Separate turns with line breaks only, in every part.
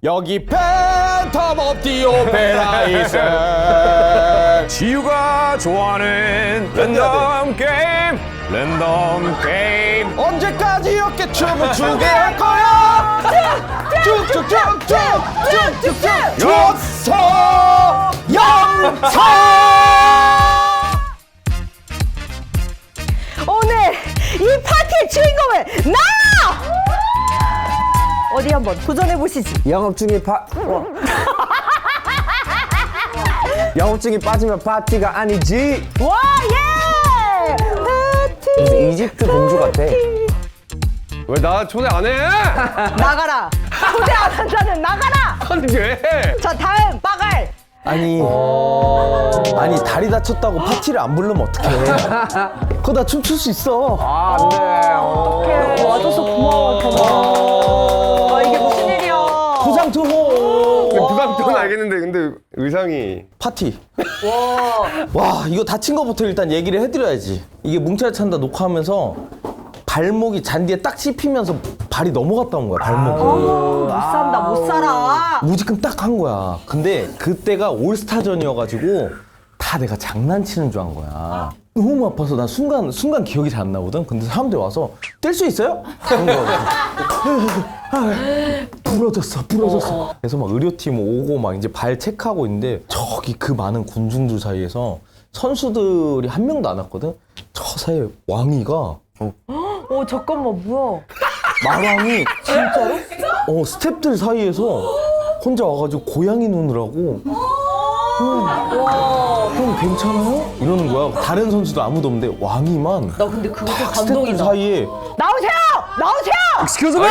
여기 팬텀 업 디 오페라 있어.
지우가 좋아하는 랜덤 게임.
언제까지 이렇게 춤을 추게 할 거야? 쭉쭉쭉쭉쭉쭉쭉 영서
오늘 이 파티의 주인공은 나! 어디 한번 도전해보시지.
영업 중에 영업 중에 빠지면 파티가 아니지.
와, 예! 파티!
무슨 이집트 공주 같아.
왜 나 초대 안 해?
나가라! 초대 안 한다는 나가라!
아니 왜?
자, 다음, 빠갈!
아니 다리 다쳤다고 파티를 안 부르면 어떡해. 그거 나 춤출 수 있어.
안 돼.
어떡해. 와줘서 고마워, 정말. 이게 무슨 일이야.
부상 투호.
부담은 알겠는데 근데 의상이
파티. 와 이거 다친 거부터 일단 얘기를 해드려야지. 이게 뭉쳐야 찬다 녹화하면서 발목이 잔디에 딱 씹히면서 발이 넘어갔다 온 거야. 발목이.
못 산다, 못 살아.
무지끔 딱 한 거야. 근데 그때가 올스타전이어가지고 다 내가 장난치는 줄 안 거야. 너무 아파서 나 순간 기억이 잘 안 나거든. 근데 사람들이 와서 뛸 수 있어요? 그런 거. 부러졌어. 그래서 막 의료팀 오고 막 이제 발 체크하고 있는데 저기 그 많은 군중들 사이에서 선수들이 한 명도 안 왔거든. 저 사이에 왕이가
잠깐만, 뭐야.
마왕이 진짜로? 스탭들 사이에서 혼자 와가지고 고양이 눈을 하고 형 괜찮아요? 이러는 거야. 다른 선수도 아무도 없는데 왕이만
나 근데 그것도
스탭들
감동이다.
사이에
나오세요! 나오세요!
Excuse me!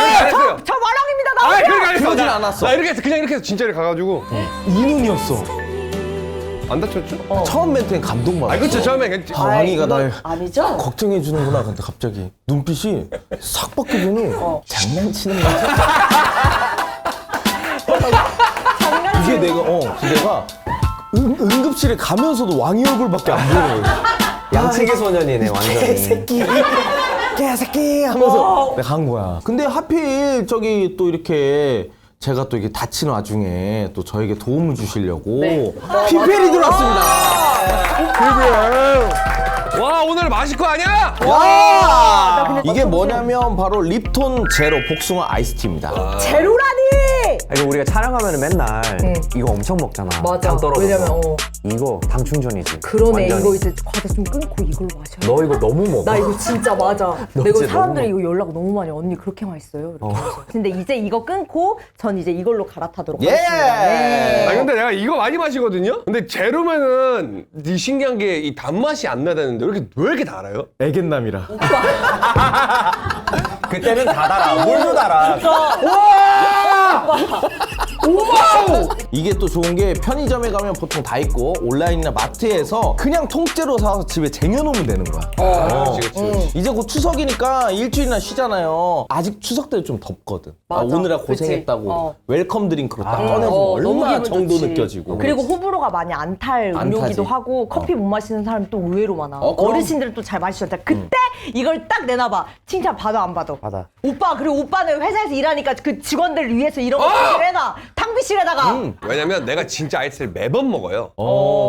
저 마랑입니다, 나오세요!
그러진 않았어.
나 이렇게 해서 그냥 이렇게 해서 진짜로 가가지고
이 눈이었어.
안 다쳤죠?
처음 멘트엔 감동받았어.
그렇죠 처음에
왕이가 날
아니죠?
걱정해 주는구나. 근데 갑자기 눈빛이 싹 바뀌더니 장난치는 거지. 이게 내가 응급실에 가면서도 왕이 얼굴밖에 안 보이는 거야.
양치기 소년이네 완전히.
개새끼 하면서 내가 간 거야. 근데 하필 저기 또 이렇게 제가 또 이게 다치는 와중에 또 저에게 도움을 주시려고 피펠이 들어왔습니다.
와 오늘 마실 거 아니야?
와! 이게 뭐냐면 바로 립톤 제로 복숭아 아이스티입니다.
제로라니!
아니 우리가 촬영하면 맨날 이거 엄청 먹잖아.
맞아.
당 떨어져서.
왜냐면,
이거 당 충전이지.
그러네.
완전히.
이거 이제 과자 좀 끊고 이걸로 마셔.
너 이거 너무 먹어.
나 이거 진짜 맞아.
너
내가
진짜
사람들이
너무
이거 연락 너무 많이 와. 언니 그렇게 맛있어요. 이렇게 해서. 근데 이제 이거 끊고 전 이제 이걸로 갈아타도록
예!
하겠습니다. 네.
아니 근데 내가 이거 많이 마시거든요? 근데 제로면은 이 신기한 게 이 단맛이 안 나다는데 왜 이렇게 달아요?
애견남이라.
그때는 다 달아. 물도 달아.
이게 또 좋은 게 편의점에 가면 보통 다 있고 온라인이나 마트에서 그냥 통째로 사서 집에 쟁여놓으면 되는 거야.
그치.
이제 곧 추석이니까 일주일이나 쉬잖아요. 아직 추석 때는 좀 덥거든.
맞아.
오느라
그치.
고생했다고 웰컴 드링크로 딱 꺼내면
너무
얼마나
기분
정도
좋지.
느껴지고.
그리고 호불호가 많이 안 탈
안
음료기도
타지.
하고 커피 못 마시는 사람이 또 의외로 많아.
그럼.
어르신들은 또 잘 마시잖아. 그때 이걸 딱 내놔봐. 칭찬 받아 안 받아?
받아.
오빠 그리고 오빠는 회사에서 일하니까 그 직원들 위해서 이런 거 해놔. 탕비실에다가.
왜냐면 내가 진짜 아이스를 매번 먹어요.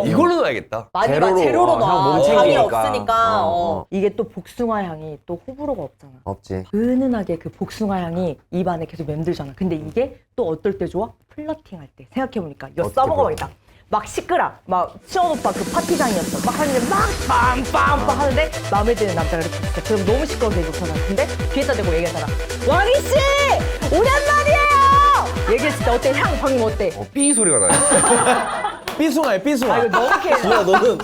이걸로 넣어야겠다.
많이
제로로,
제로로
형
놔.
몸
당이
챙기니까.
없으니까.
어.
이게 또 복숭아 향이 또 호불호가 없잖아.
없지.
은은하게 그 복숭아 향이 입 안에 계속 맴돌잖아. 근데 이게 또 어떨 때 좋아? 플러팅 할 때. 생각해보니까 이거 써먹어봐야겠다. 막 시끄러. 막 시원 오빠 그 파티장이었어. 막 하는데 막 빰빰빰 하는데 마음에 드는 남자가 이렇게 있어. 그럼 너무 시끄러워서 얘기 못하잖아. 근데 뒤에다 대고 얘기하잖아. 왕희씨! 오랜만이에요! 얘기했을 때 어때? 향 방금 어때?
삐 소리가 나요.
삐숭아야 삐숭아.
이거 너무 이렇게
지우야 너는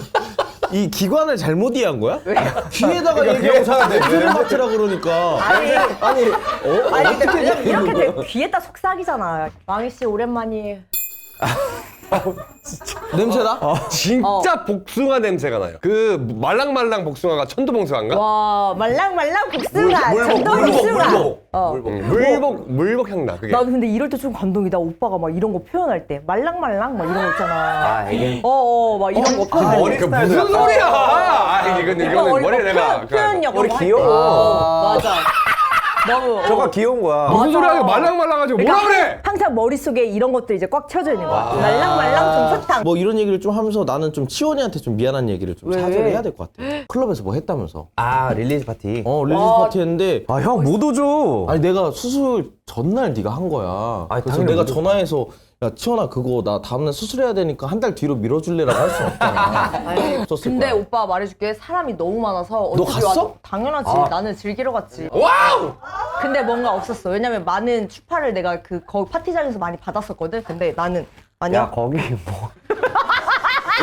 이 기관을 잘못 이해한 거야? 귀에다가 얘기하고 자꾸 멘트를 맡으라 그러니까.
아니 근데
어떻게
왜냐면 이렇게
되는
되면 귀에다 속삭이잖아. 왕희씨 오랜만이에요.
냄새나?
진짜 복숭아 냄새가 나요. 그 말랑말랑 복숭아가 천도복숭아인가?
와 말랑말랑 복숭아. 전도 복숭아.
물복 향 나. 그게.
나도 근데 이럴 때 좀 감동이다. 오빠가 막 이런 거 표현할 때 말랑말랑 막 이런 거 있잖아.
아 이게
막 이런 거 표현할
머리
때.
그 무슨 소리야? 이거는
머리
내가
표현력
머리 귀여워.
맞아. 너무
저거 귀여운 거야.
무슨 소리 하냐 말랑말랑하지고 뭐라 그래?
항상 머릿속에 이런 것들이 이제 꽉 채워져 있는 거야. 말랑말랑 솜사탕.
뭐 이런 얘기를 좀 하면서 나는 좀 치원이한테 좀 미안한 얘기를 좀
왜?
사전에 해야 될 것 같아. 클럽에서 뭐 했다면서.
아 릴리즈 파티.
릴리즈 파티 했는데
아 형 못 오죠.
아니 내가 수술 전날 네가 한 거야.
아니,
그래서
당연히
내가
모르죠.
전화해서 야 치원아 그거 나 다음날 수술해야 되니까 한 달 뒤로 밀어줄래라고 할 수 없잖아. 없었을
근데
거야.
오빠 말해줄게 사람이 너무 많아서 어차피
갔어?
와도 당연하지. 나는 즐기러 갔지.
와우!
근데 뭔가 없었어. 왜냐면 많은 추파를 내가 거기 파티장에서 많이 받았었거든. 근데 나는 아니야.
야 거기 뭐.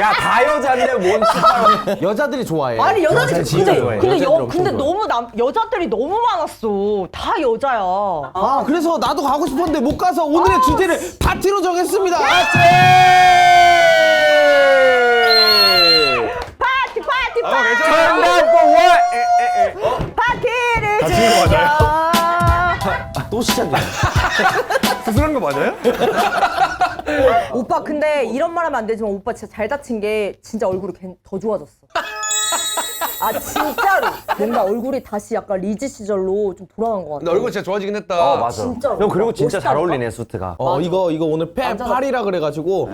야 다 여자인데 뭔 진짜.
여자들이 좋아해.
아니 여자들이
진짜 좋아해.
근데
여자들이 엄청
근데
좋아해.
너무 여자들이 너무 많았어. 다 여자야.
아 그래서 나도 가고 싶었는데 못 가서 오늘의 주제를 파티로 정했습니다.
파티 파티 파티 파티를 즐겨.
또 시작이야.
수술한 거 맞아요?
오빠 근데 이런 말 하면 안 되지만 오빠 진짜 잘 다친 게 진짜 얼굴이 더 좋아졌어. 아 진짜로 뭔가 얼굴이 다시 약간 리즈 시절로 좀 돌아간 것 같아.
근데 얼굴 진짜 좋아지긴 했다.
맞아.
진짜로.
형 그리고 진짜 잘
멋있다니까?
어울리네 수트가.
이거 오늘
맞아.
팔이라 그래가지고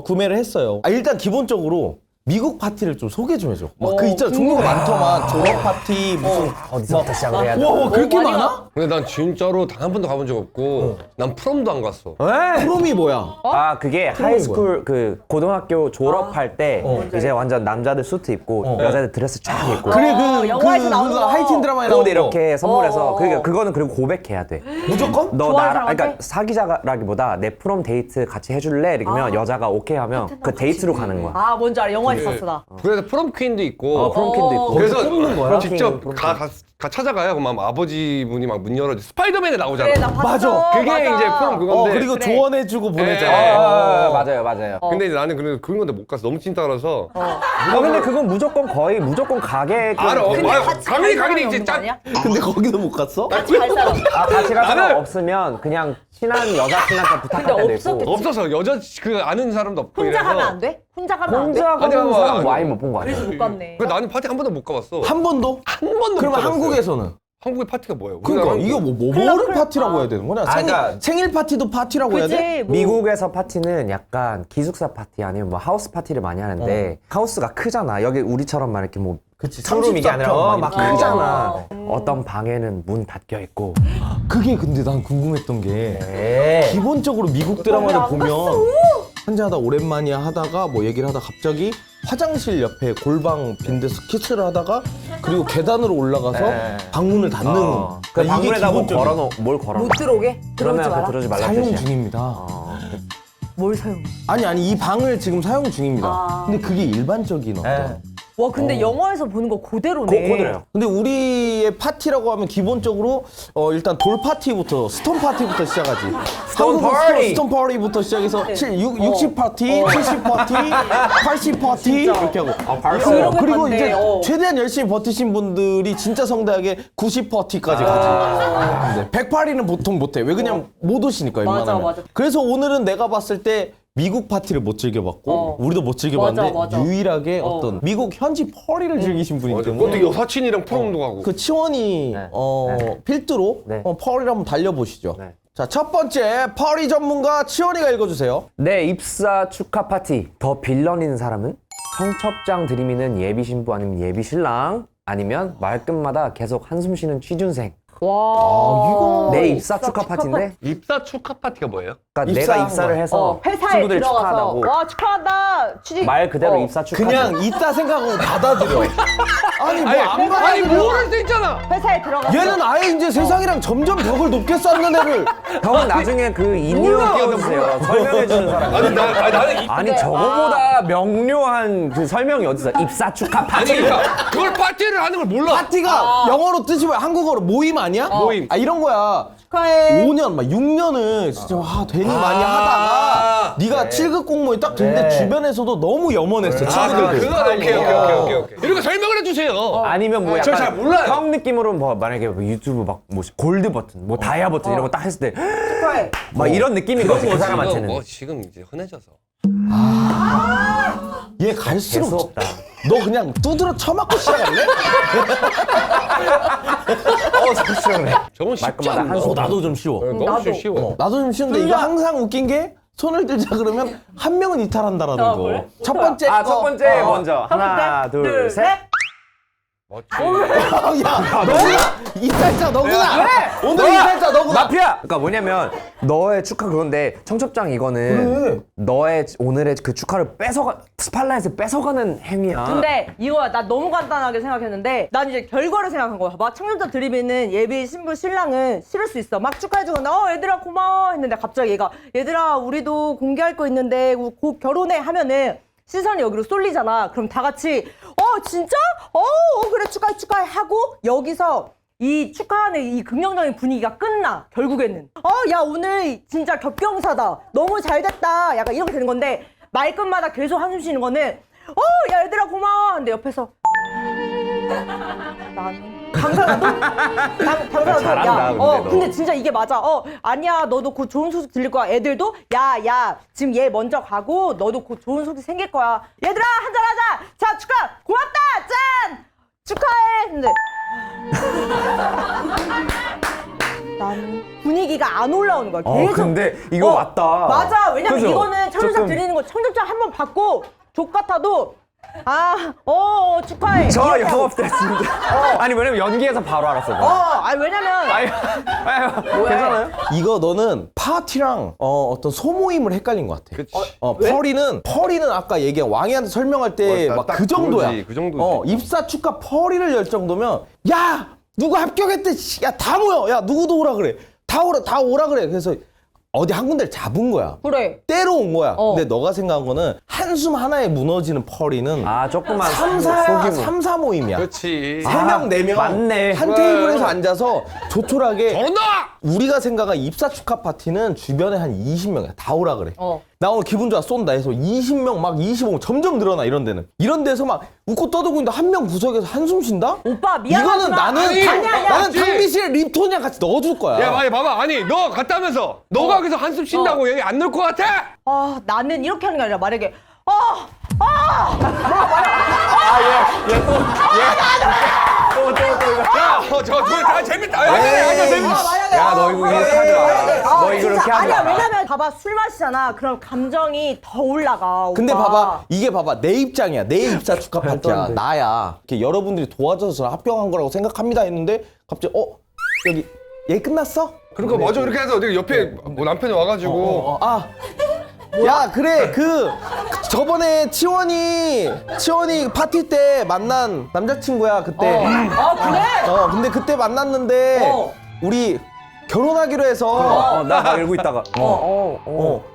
구매를 했어요. 일단 기본적으로 미국 파티를 좀 소개 좀 해줘. 막 그 있잖아 종류가 많더만 졸업 파티 무슨
어디서부터 시작을 해야 돼?
와 그렇게
많이
많아?
근데 난 진짜로 단 한 번도 가본 적 없고 난 프롬도 안 갔어.
프롬이 뭐야?
아 그게 하이스쿨 그 고등학교 졸업할 때 이제 완전 남자들 수트 입고 여자들 드레스 쫙 입고
그래
영화에서 나오는 거.
하이틴 드라마에
옷
나오는 거.
이렇게 선물해서 그거는 그리고 고백해야 돼.
무조건?
너
좋아하는
나랑
사람한테?
그러니까 사귀자라기보다 내 프롬 데이트 같이 해줄래? 이러면 여자가 오케이 하면 그 데이트로 가는 거야.
아 뭔지 알아. 영화에서 봤어 나.
그래서 프롬 퀸도 있고.
프롬퀸도 있고.
그래서
뽑는 거야?
직접 가 찾아가요. 그럼 아버지분이 막 문 열어줘. 스파이더맨에 나오잖아.
그래 나 봤어.
맞아.
그게 이제 프롬 그건데.
그리고
그래.
조언해주고 보내잖아.
맞아요.
근데 이제 나는 그런 건데 못 가서 너무 찐따라서.
근데 그건 무조건 가게.
알아.
근데
아,
같이
가긴
갈 사람이
이제
없는 거
짠.
아니야?
근데 거기도 못 갔어?
같이 갈 사람.
같이 갈 사람
나는-
없으면 그냥 친한 여자친한테 부탁할
근데
때도
없었겠지.
있고.
없어서 여자 아는 사람도 없고
혼자
이래서.
가면 안 돼? 혼자 가면 안 돼?
혼자
아니,
가는 사람
아니,
많이 못 본 거
그래서
아니야?
못 갔네.
그래 나는 파티 한 번도 못 가봤어.
한 번도?
한 번도
그러면
못 가봤어요.
한국에서는?
한국의 파티가 뭐예요?
그러니까
우리나라
이거
한국.
뭐를 파티라고 해야 되는 거냐?
그러니까-
생일 파티도 파티라고 해야 돼?
그치 뭐.
미국에서 파티는 약간 기숙사 파티 아니면 뭐 하우스 파티를 많이 하는데 하우스가 크잖아. 여기 우리처럼 막 이렇게 뭐
그치,
투룸 이게 아니라
34평
막
막
크잖아. 어떤 방에는 문 닫혀 있고.
그게 근데 난 궁금했던 게
네.
기본적으로 미국 드라마를
안
보면 한잔하다 오랜만이야 하다가 뭐 얘기를 하다 갑자기 화장실 옆에 골방 빈 데서 키스를 하다가 그리고 계단으로 올라가서
네.
방문을 닫는
그
이게
방문에다 뭐
기본적인
뭘 걸어놔.
못 들어오게? 들어오지
그러면
마라.
그 들어오지 말라
사용
뜻이야.
중입니다.
뭘 사용해?
아니 이 방을 지금 사용 중입니다.
아.
근데 그게 일반적인 어떤
네.
와 근데 영화에서 보는 거 그대로네.
고대로요.
근데 우리의 파티라고 하면 기본적으로 일단 돌 파티부터 스톤 파티부터 시작하지.
스톤
한국은
파티!
스톤 파티부터 시작해서 60 파티, 70 파티, 80 파티 이렇게 하고.
이런 거
그리고
봤네.
이제 최대한 열심히 버티신 분들이 진짜 성대하게 90 파티까지 가지. 100파리는 보통 못해. 왜 그냥 못 오시니까 웬만하면.
맞아.
그래서 오늘은 내가 봤을 때 미국 파티를 못 즐겨봤고 우리도 못 즐겨봤는데
맞아.
유일하게 어떤 미국 현지 퍼리를 즐기신 분이기 때문에
그것도 여사친이랑 프롬도 가고.
그 치원이
네.
필두로
네.
펄이를 한번 달려보시죠.
네.
자, 첫 번째 펄이 전문가 치원이가 읽어주세요.
내 입사 축하 파티. 더 빌런인 사람은 청첩장 들이미는 예비 신부 아니면 예비 신랑 아니면 말끝마다 계속 한숨 쉬는 취준생.
와.
이거
내 입사 축하 파티인데
입사 축하 파티가 뭐예요?
그러니까
입사한
내가 입사를
거야.
해서
회사에
친구들이
들어가서
축하한다고
와 축하한다. 취직.
말 그대로 입사 축하.
그냥 있다 생각하고 받아들여. 아니 뭐 안
아니
받아들여.
모를 수 있잖아.
회사에 들어가서.
얘는 아예 이제 세상이랑 점점 벽을 높게 쌓는 애를
형은 나중에 그 인이어 띄워주세요. 설명해 주는 사람.
아니 나는
아니 저거보다 명료한 그 설명이 어딨어? 입사 축하
아니
파티.
그러니까 그걸 파티를 하는 걸 몰라.
파티가 영어로 뜻이 뭐야? 한국어로 모임 아니야?
모임.
아 이런 거야.
축하해.
5년 막 6년을 진짜 괜히 많이 하다가 네가 7급 공무원이 딱 됐는데 주변에서도 너무 염원했어 친구들도.
그거 오케이. 이런 거 설명을 해주세요.
아니면 뭐
저
약간
잘 몰라요.
형 느낌으로 뭐 만약에 뭐 유튜브 막 뭐 골드 버튼, 뭐 다이아 버튼 이런 거 딱 했을 때
축하해.
막 이런 느낌인 거지 그
지금
사람한테는.
지금 이제 흔해져서.
얘 갈수록
재수없다.
너 그냥 두드러 쳐맞고 시작할래?
저 싫어해.
저건 쉽지
말끝마다
않나?
한숨.
나도 좀 쉬워.
너무
나도.
쉬워.
나도 좀 쉬운데 이거 항상 웃긴 게 손을 들자 그러면 한 명은 이탈한다라는 거.
그래?
첫 번째
첫 번째 먼저.
첫 번째,
하나, 둘, 셋.
멋지.
야, 너구나! 이탈자 너구나! 오늘 이탈자 너구나!
마피아! 그러니까 뭐냐면 너의 축하 그건데 청첩장 이거는
그래.
너의 오늘의 그 축하를 스팔라에서 뺏어가는 행위야.
근데 이거야 나 너무 간단하게 생각했는데 난 이제 결과를 생각한 거야. 봐봐 청첩장 드리면은 예비 신부 신랑은 싫을 수 있어. 막 축하해주고 얘들아 고마워 했는데 갑자기 얘들아 우리도 공개할 거 있는데 곧 결혼해 하면은 시선이 여기로 쏠리잖아. 그럼 다 같이 진짜? 그래 축하해 하고 여기서 이 축하하는 이 긍정적인 분위기가 끝나. 결국에는 야 오늘 진짜 겹경사다. 너무 잘 됐다. 약간 이렇게 되는 건데 말끝마다 계속 한숨 쉬는 거는 야 얘들아 고마워. 근데 옆에서 나는 당사자도
잘한다, 근데 너.
근데 진짜 이게 맞아. 아니야 너도 곧 좋은 소식 들릴 거야. 애들도 야 지금 얘 먼저 가고 너도 곧 좋은 소식 생길 거야. 얘들아 한잔하자. 자 축하 고맙다 짠 축하해. 근데 나는 분위기가 안 올라오는 거야. 계속.
근데 이거 맞다.
맞아. 왜냐면
그죠?
이거는 청첩장
조금-
드리는 거 청첩장 한 번 받고 족 같아도 축하해.
저
이렇게 하고.
영업됐습니다. 아니 왜냐면 연기해서 바로 알았어.
왜냐면
아유, 괜찮아요?
이거 너는 파티랑 어떤 소모임을 헷갈린 것 같아.
그치.
펄이는 아까 얘기한 왕이한테 설명할 때 막
딱
그 정도야.
그거지, 그 정도지.
입사 축하 펄이를 열 정도면 야 누구 합격했대. 야 다 모여. 야 누구도 오라 그래. 다 오라 그래. 그래서 어디 한 군데를 잡은 거야.
그래.
때로 온 거야.
어.
근데 너가 생각한 거는 한숨 하나에 무너지는 펄이는
조금만
3, 4 모임이야.
그렇지.
3명, 4명
맞네.
한
그래.
테이블에서 앉아서 조촐하게
전화!
우리가 생각한 입사 축하 파티는 주변에 한 20명이야. 다 오라 그래. 나 오늘 기분 좋아 쏜다 해서 20명 막 25명 점점 늘어나 이런 데는. 이런 데서 막 웃고 떠들고 있는데 한 명 구석에서 한숨 쉰다?
오빠
이거는
미안하지만
나는
아니야.
나는
맞지?
탕비실 립톤이랑 같이 넣어줄 거야.
야, 많이 봐봐. 아니, 너 갔다면서. 너가 여기서 한숨 쉰다고 얘기 안 넣을 것 같아?
나는 이렇게 하는 게 아니라 만약에
야, 저거 다 재밌다. 야, 재밌다.
야, 너 이거 이렇게 하지 마. 너 이거 이렇게 하지
아니야
마.
왜냐면 봐봐 술 마시잖아. 그럼 감정이 더 올라가.
근데
오빠.
봐봐 이게 봐봐 내 입장이야. 내 입사 축하 파티야. 나야. 이렇게 여러분들이 도와줘서 합격한 거라고 생각합니다 했는데 갑자기 여기 얘 끝났어?
그러니까 맞아. 이렇게 해서 내가 옆에 뭐 남편이 와가지고.
야 그래 저번에 치원이 파티 때 만난 남자친구야 그때.
그래?
근데 그때 만났는데 우리 결혼하기로 해서
나 알고 있다가.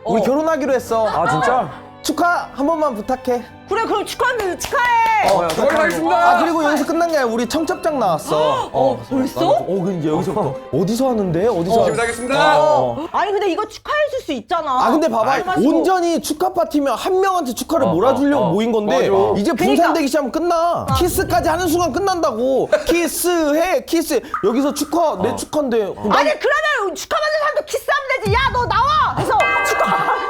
우리 결혼하기로 했어.
진짜?
축하 한 번만 부탁해.
그래 그럼 축하해. 축하해.
수고하셨습니다.
그리고 여기서 끝난 게 아니라 우리 청첩장 나왔어.
벌써?
근데 여기서부터 어디서 하는데? 어디서?
지금 하겠습니다.
아니 근데 이거 축하해줄 수 있잖아.
근데 봐봐
술 마시고.
온전히 축하 파티면 한 명한테 축하를 몰아주려고 모인 건데
맞아.
이제 분산되기 시작하면 끝나. 키스까지 하는 순간 끝난다고. 키스해 키스. 여기서 축하 내 축하인데.
아니 그러면 축하받는 사람도 키스하면 되지. 야 너 나와. 그래서 축하.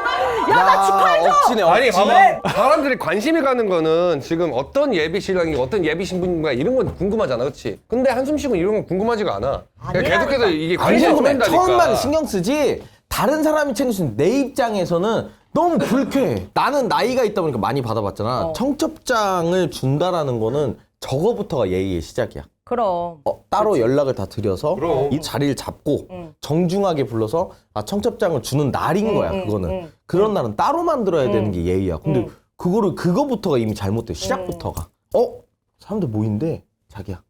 야 나 축하해줘.
억지네
아니,
억지.
봐봐. 사람들이 관심이 가는 거는 지금 어떤 예비 신랑이 어떤 예비 신부인가 이런 건 궁금하잖아, 그렇지? 근데 한숨 쉬고 이런 건 궁금하지가 않아. 그냥 계속해서 이게 관심이 쏠린다니까.
처음만 신경 쓰지 다른 사람이 챙겨주는 내 입장에서는 너무 불쾌해. 나는 나이가 있다 보니까 많이 받아봤잖아. 청첩장을 준다라는 거는 저거부터가 예의의 시작이야.
그럼.
따로 연락을 다 드려서
그럼.
이 자리를 잡고 정중하게 불러서 청첩장을 주는 날인 거야. 그거는 그런 날은 따로 만들어야 되는 게 예의야. 근데 그거부터가 이미 잘못돼. 시작부터가. 사람들 모인데 자기야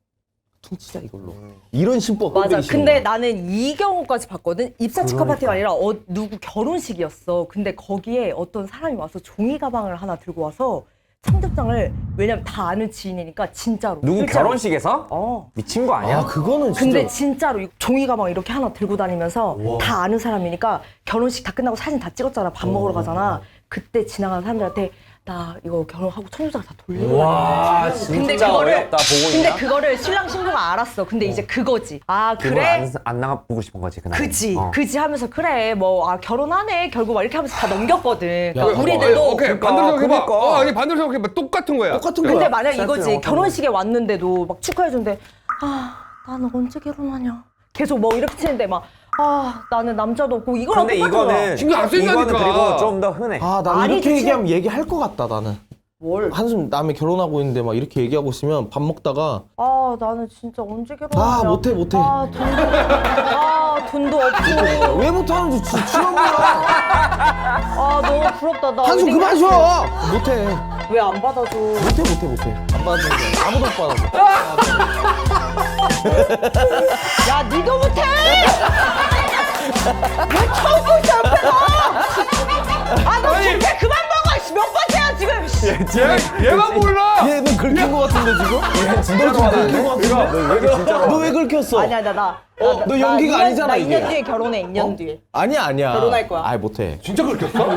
퉁치자 이걸로. 이런 심보가
맞아.
끓기 싫은
근데
거야.
나는 이 경우까지 봤거든. 입사 축하 파티가 아니라 누구 결혼식이었어. 근데 거기에 어떤 사람이 와서 종이 가방을 하나 들고 와서 청첩장을 왜냐면 다 아는 지인이니까 진짜로.
누구
실제로.
결혼식에서? 미친 거 아니야?
그거는 진짜.
근데 진짜로 종이 가방 이렇게 하나 들고 다니면서 다 아는 사람이니까 결혼식 다 끝나고 사진 다 찍었잖아. 밥 먹으러 가잖아. 그때 지나가는 사람들한테 나 이거 결혼하고 청첩장 다 돌리고
와
근데
진짜
그거를
어렵다 보고
근데
있나?
그거를 신랑 신부가 알았어. 근데 이제 그거지. 아
그걸
그래?
안 나가보고 싶은 거지 그날.
그지 그지 하면서 그래 뭐 결혼하네 결국 막 이렇게 하면서 다 넘겼거든.
야,
우리들도
오케이 반대로 생각해봐.
그러니까.
아니 반대로 생각해봐. 똑같은 거야.
똑같은
근데
거야.
만약
센스는
이거지
어떤
결혼식에 왔는데도 막 축하해준대. 나는 언제 결혼하냐? 계속 뭐 이렇게 치는데 막 나는 남자도 없고 이거랑
근데
똑같은 거야.
이거는
신경 안 쓰인다니까.
이거는 그리고 좀 더 흔해.
아, 난
아니,
이렇게
대체-
얘기하면 얘기할 것 같다, 나는.
뭘?
한숨 남이 결혼하고 있는데 막 이렇게 얘기하고 있으면 밥 먹다가
나는 진짜 언제 결혼하냐?
못해.
돈도 없고.
왜 못하는지 취업이야.
너무 부럽다. 나
한숨
웨딩
그만
드레스
쉬어. 못해.
왜 안 받아줘?
못해. 안 받아주는 거야. 아무도 못 받아줘.
야, 니도 못해! 왜 처음부터 옆에서! 너 진짜 그만 먹어! 몇 번째야, 지금!
얘만 몰라.
얘는 긁힌 거 같은데 지금? 너 지금 긁힌 거 같은데? 너 왜 긁혔어?
아니야,
너 연기가 아니잖아,
나
이게.
2년 뒤에 결혼해, 2년 뒤에.
아니야.
결혼할 거야.
아이 못해.
진짜 긁혔어?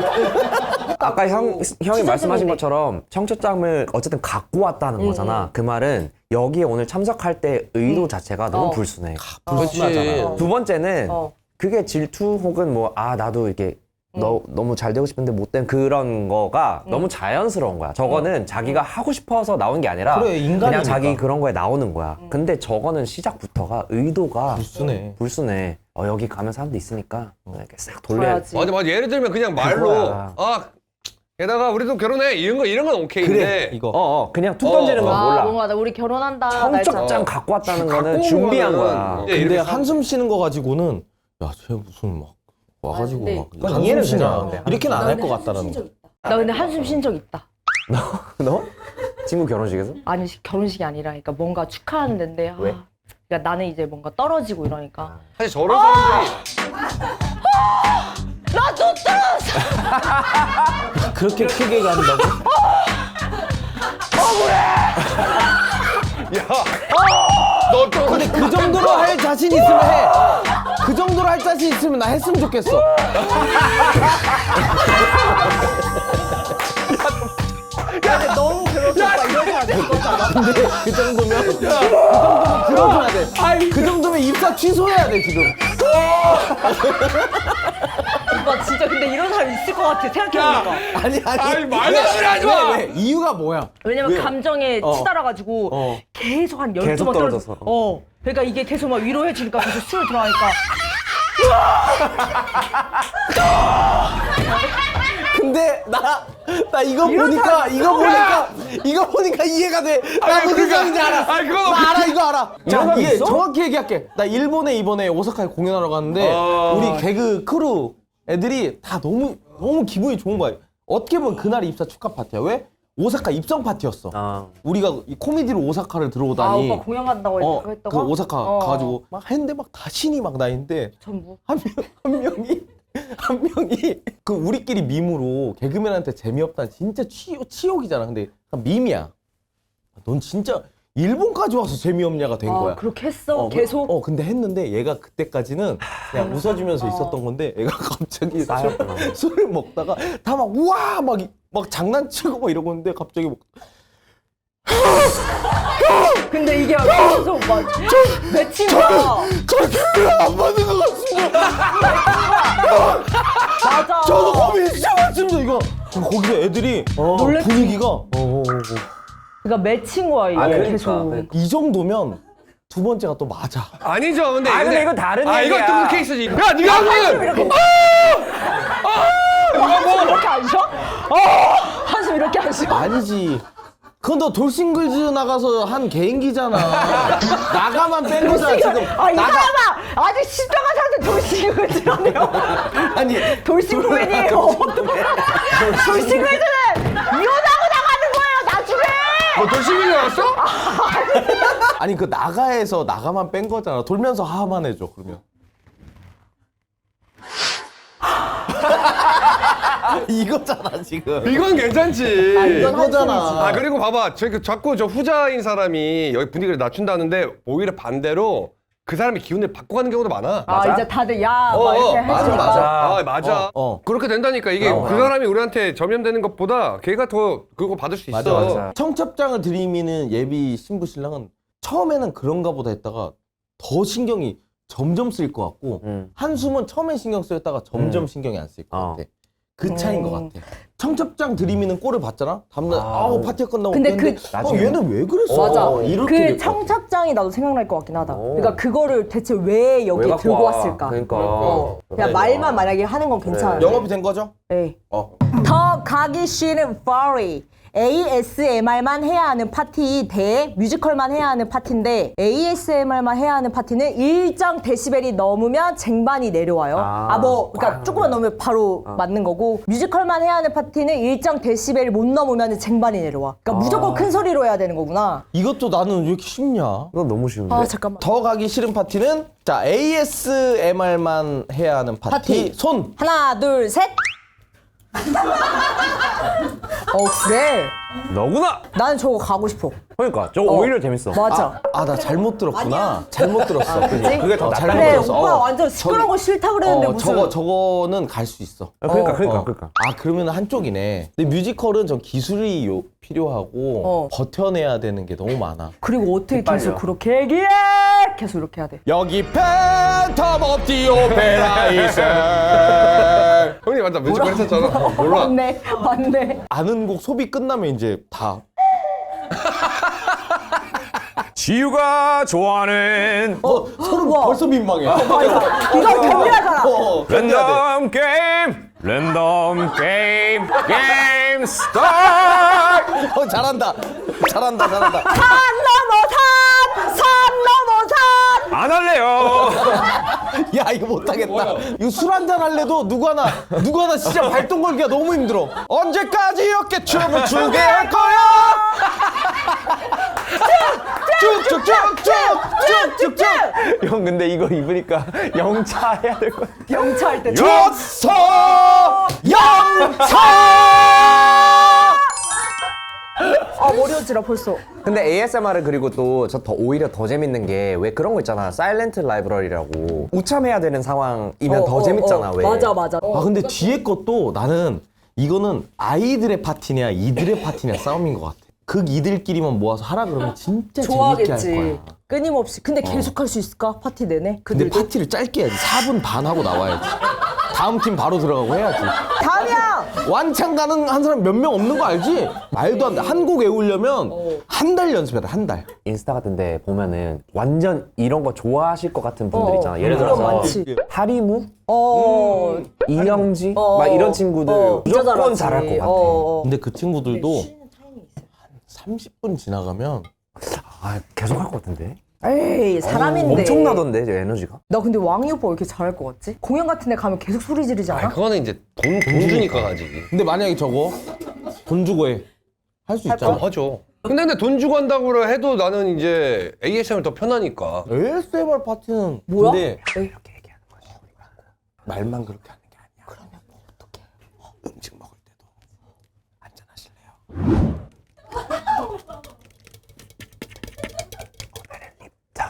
아까 형이
진짜
말씀하신
재밌네.
것처럼 청첩장을 어쨌든 갖고 왔다는 거잖아. 그 말은 여기에 오늘 참석할 때 의도 자체가 너무 불순해.
그렇지.
두 번째는
어.
그게 질투 혹은 뭐 나도 이렇게 너무 잘 되고 싶은데 못된 그런 거가 너무 자연스러운 거야. 저거는 자기가 하고 싶어서 나온 게 아니라
그래, 인간이니까.
그냥 자기 그런 거에 나오는 거야. 근데 저거는 시작부터가 의도가
불순해.
불순해. 여기 가면 사람도 있으니까 이렇게 싹 돌려야지.
줘야지.
맞아. 예를 들면 그냥 말로
그거야.
게다가 우리도 결혼해 이런 건 오케이인데.
그래, 이거.
그냥 툭 던지는 건 몰라.
뭔가 우리 결혼한다.
청첩장 갖고 왔다는 거는
갖고 온
준비한
거는
거야.
이제
근데
이렇게
한숨 쉬는 거 가지고는 야, 쟤 무슨 막 와가지고
근데
막
그건
한숨
이해는
쉬냐.
되잖아.
이렇게는 안 할 것 같다라는 거.
나 근데 한숨 쉰 적 있다.
너? 친구 결혼식에서?
아니, 결혼식이 아니라, 그러니까 뭔가 축하하는 데인데.
왜?
그러니까 나는 이제 뭔가 떨어지고 이러니까.
사실 저런 사람들이
나 또 떨어졌어!
그렇게 크게 간다고?
너또
근데 그 정도로 할 자신 있으면 해. 그 정도로 할 자신 있으면 나 했으면 좋겠어.
근데 너무 그렇다. 이러지 마.
근데 그 정도면 들어줘야 돼. 그 정도면 입사 취소해야 돼 지금.
오빠 진짜 근데 이런 사람 있을 것 같아. 생각해보니까.
아니.
아니, 말도 안 되게 하지 마!
왜? 이유가 뭐야?
왜냐면
왜?
감정에 치달아가지고
어.
계속 한 12번
계속 떨어져서.
그러니까 이게 계속 막 위로해주니까 계속 술 들어가니까
근데 나 이거
이런
보니까
사람
이거 보니까 이해가 돼. 나 무슨
그러니까.
상인지 알아.
아니, 그건
나 알아 이거 알아. 자
사람
이게
있어?
정확히 얘기할게. 나 일본에 이번에 오사카에 공연하러 갔는데 우리 개그 크루 애들이 다 너무 기분이 좋은 거야. 어떻게 보면 그날이 입사 축하 파티야. 왜? 오사카 입성 파티였어. 우리가 이 코미디로 오사카를 들어오다니.
오빠 공연 간다고 했다가
그 오사카 가가지고 막 했는데 막 다 신이 막 나 있는데
전부
한 명이 그 우리끼리 밈으로 개그맨한테 재미없다는 진짜 치욕이잖아. 근데 밈이야. 넌 진짜 일본까지 와서 재미없냐가 된 거야.
그렇게 했어? 계속?
근데 했는데 얘가 그때까지는 그냥 웃어주면서 있었던 건데 얘가 갑자기
쌓였구나.
술을 먹다가 다 막 우와 막 장난치고 막 이러고 있는데 갑자기 막
근데 이게 계속 막 맺힌 거야.
저렇게 안 맞는 것 같습니다.
맞아.
저도 고민이 진짜 많습니다 이거. 거기서 애들이
놀랬지.
분위기가
그러니까 맺힌 거야 이게
그러니까.
계속.
이 정도면 두 번째가 또 맞아.
아니죠. 근데
근데 이건 다른
이건
얘기야.
또 케이스지. 야, 네가 한 거는
이렇게 한숨 이렇게 안 쉬어? 한숨 이렇게 안 쉬어?
아니지. 그건 너 돌싱글즈 나가서 한 개인기잖아. 나가만 뺀 거잖아 지금.
이 사람아 아직 신병한 사람들 돌싱글즈라네요.
아니
돌싱글이에요. 돌싱글즈는 이혼하고 나가는 거예요 나중에.
너 돌싱글이 나왔어?
아니 그 나가에서 나가만 뺀 거잖아. 돌면서 하만 해줘 그러면. 이거잖아 지금.
이건 괜찮지.
이건
이거잖아.
그리고 봐봐. 자꾸 저 후자인 사람이 여기 분위기를 낮춘다는데 오히려 반대로 그 사람의 기운을 바꿔가는 경우도 많아.
아 이제 다들 막 이렇게 해주니까.
맞아. 그렇게 된다니까. 이게 그 사람이 우리한테 점염되는 것보다 걔가 더 그거 받을 수 있어.
맞아.
청첩장을 들이미는 예비 신부 신랑은 처음에는 그런가 보다 했다가 더 신경이 점점 쓰일 것 같고 한숨은 처음엔 신경 쓰였다가 점점 신경이 안 쓰일 것 같아. 그 차이인 것 같아. 청첩장 들이미는 꼴을 봤잖아? 다음날 파티가 끝나고
근데
나중에 얘는 왜 그랬어?
맞아.
이렇게
그
될 것 같아.
청첩장이 나도 생각날 것 같긴 하다. 그러니까 그거를 대체 왜 여기
갖고
들고
와?
왔을까?
그러니까.
그냥 말만 만약에 하는 건 괜찮은데.
영업이 된 거죠?
네. 더 가기 싫은 파리. ASMR만 해야 하는 파티 대 뮤지컬만 해야 하는 파티인데 ASMR만 해야 하는 파티는 일정 데시벨이 넘으면 쟁반이 내려와요. 그러니까 조금만 넘으면 바로 맞는 거고 뮤지컬만 해야 하는 파티는 일정 데시벨이 못 넘으면 쟁반이 내려와. 그러니까 무조건 큰 소리로 해야 되는 거구나.
이것도 나는 왜 이렇게 쉽냐?
이건 너무 쉬운데.
아 잠깐만.
더 가기 싫은 파티는 자 ASMR만 해야 하는 파티. 손!
하나 둘 셋. 그래.
너구나.
나는 저거 가고 싶어.
그러니까 저거 오히려 재밌어.
맞아.
나 잘못 들었구나. 잘못 들었어.
그치?
그게 더
잘못
그래
들었어.
오빠 완전 시끄러운 거 싫다 그랬는데 무슨.
저거는 갈 수 있어.
그러니까.
그러면 한쪽이네. 근데 뮤지컬은 저 기술이 필요하고 버텨내야 되는 게 너무 많아.
그리고 어떻게 계속 그렇게 얘기해? 계속 이렇게 해야 돼.
여기 팬텀 오브 디 오페라 이스.
형님 맞다. 뮤지컬 했었잖아. 몰라.
맞네.
아는 곡 소비 끝나면 이제 다.
지우가 좋아하는
서로
우와.
벌써 민망해.
이거 경미하잖아.
랜덤 게임 스타트.
잘한다.
산 넘어 산.
안 할래요.
야 이거 못하겠다. 이거 술 한잔 할래도 누구나 진짜 발동 걸기가 너무 힘들어. 언제까지 어깨 춤을 추게 할 거야? 쭉쭉쭉쭉쭉쭉쭉.
형 근데 이거 입으니까 영차 해야 될 것 같아.
영차 할 때.
줬어 영차.
머리 어지러 벌써.
근데 ASMR은 그리고 또 저 오히려 더 재밌는 게 왜 그런 거 있잖아. 사일렌트 라이브러리라고 우참해야 되는 상황이면 더 재밌잖아. 왜?
맞아.
근데 뒤에 것도 나는 이거는 아이들의 파티냐 이들의 파티냐 싸움인 것 같아. 이들끼리만 모아서 하라 그러면 진짜 재밌게 할
좋아하겠지.
거야.
끊임없이. 근데 계속 할 수 있을까? 파티 내내?
근데
그들도?
파티를 짧게 해야지. 4분 반 하고 나와야지. 다음 팀 바로 들어가고 해야지.
다음이야.
완창 가능한 사람 몇 명 없는 거 알지? 말도 안 돼. 한 곡 외우려면 한 달 연습해야 돼. 한 달.
인스타 같은 데 보면은 완전 이런 거 좋아하실 것 같은 분들 있잖아. 예를
그런 거
들어서
많지.
하리무, 이영지
어.
막 이런 친구들
진짜
무조건
잘하지.
잘할 것 같아.
근데 그 친구들도 한 30분 지나가면
계속 할 것 같은데?
에이 사람인데.
엄청나던데 저 에너지가.
나 근데 왕이 오빠 왜 이렇게 잘할 것 같지? 공연 같은 데 가면 계속 소리 지르지 않아?
그거는 이제 돈 주니까 가지.
근데 만약에 저거 돈 주고 해. 할 수 있잖아.
하죠. 근데 돈 주고 한다고 해도 나는 이제 ASMR 더 편하니까.
ASMR 파티는
뭐야?
근데
에이.
말만 그렇게 하는 게 아니야. 그러면 뭐 어떡해? 음식 먹을 때도 한잔 하실래요?
오늘은 립턴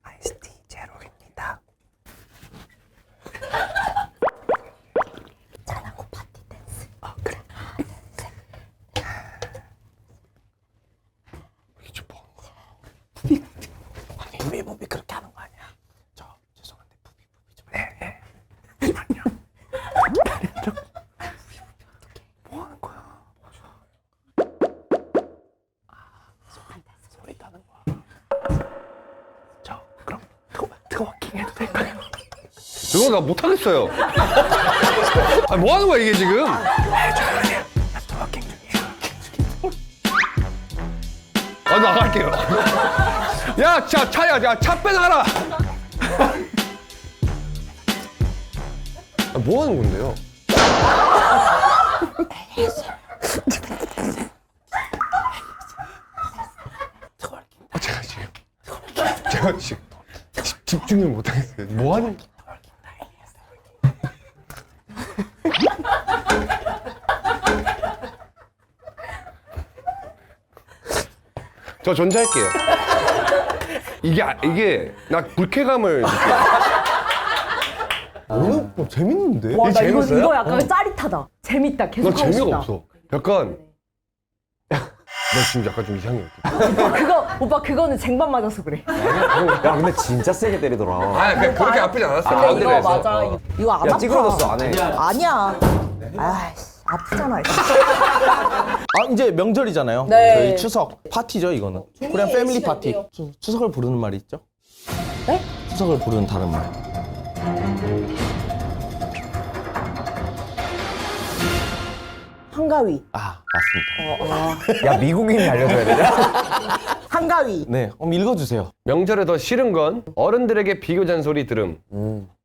아이스티 제로입니다.
잘하고 파티 댄스.
그래.
이게 좀 뭐하는 거야?
아니 왜 몸이 그렇게 하는 거 아니야? 저 죄송한데 부비 좀 해.
뭐 하는 거야?
소리 나는 거야. 저 그럼 트워킹 해도 될까요?
그거 나 못하겠어요. 뭐 하는 거야 이게 지금?
트워킹 중이에요.
나갈게요. 야, 차 빼놔라. 뭐 하는 건데요? 제가 지금 집중을 못하겠어요. 뭐 하는? 저 존재할게요. 이게 나 불쾌감을 느껴.
오늘 뭐 재밌는데?
와, 나 이거
재밌어요?
이거 약간 짜릿하다. 재밌다. 계속
너
하고 싶다.
재미가 없어. 약간 너 지금 약간 좀 이상해.
오빠 그거는 쟁반 맞아서 그래.
야 근데 진짜 세게 때리더라.
아, 그렇게 아프지 않았어.
근데 이거
가운데에서.
맞아. 이거 안
야
아파.
찌그러졌어 안에.
아니야. 아이씨, 아프잖아. 이거.
아 이제 명절이잖아요.
네.
저희 추석 파티죠 이거는. 그냥 패밀리 파티. 추석을 부르는 말이 있죠?
네?
추석을 부르는 다른 말.
한가위.
아 맞습니다.
야 미국인이 알려줘야 되냐?
한가위.
네, 그럼 읽어주세요.
명절에 더 싫은 건 어른들에게 비교 잔소리 들음.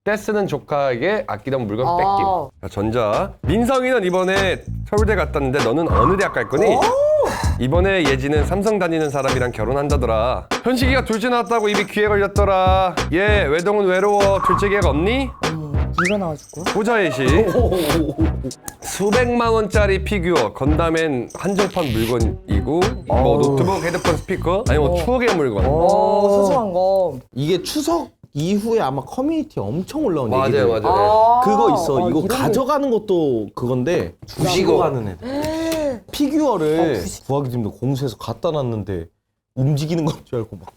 떼쓰는 조카에게 아끼던 물건 뺏김. 자, 전자. 민성이는 이번에 서울대 갔다는데 너는 어느 대학 갈 거니? 이번에 예지는 삼성 다니는 사람이랑 결혼한다더라. 현식이가 둘째 나왔다고 입이 귀에 걸렸더라. 얘 외동은 외로워. 둘째 계획 없니?
네가 나와줄 거야?
보자 예시. 수백만 원짜리 피규어, 건담엔 한정판 물건이고 뭐 노트북, 헤드폰, 스피커 아니 뭐 추억의 물건.
소중한 거.
이게 추석 이후에 아마 커뮤니티에 엄청 올라온
맞아요,
얘기들.
맞아요.
그거 있어. 이거
이런
가져가는 것도 그건데 주시고 가는 애들. 피규어를 구하기 힘들고 공수해서 갖다 놨는데 움직이는 건 줄 알고 막.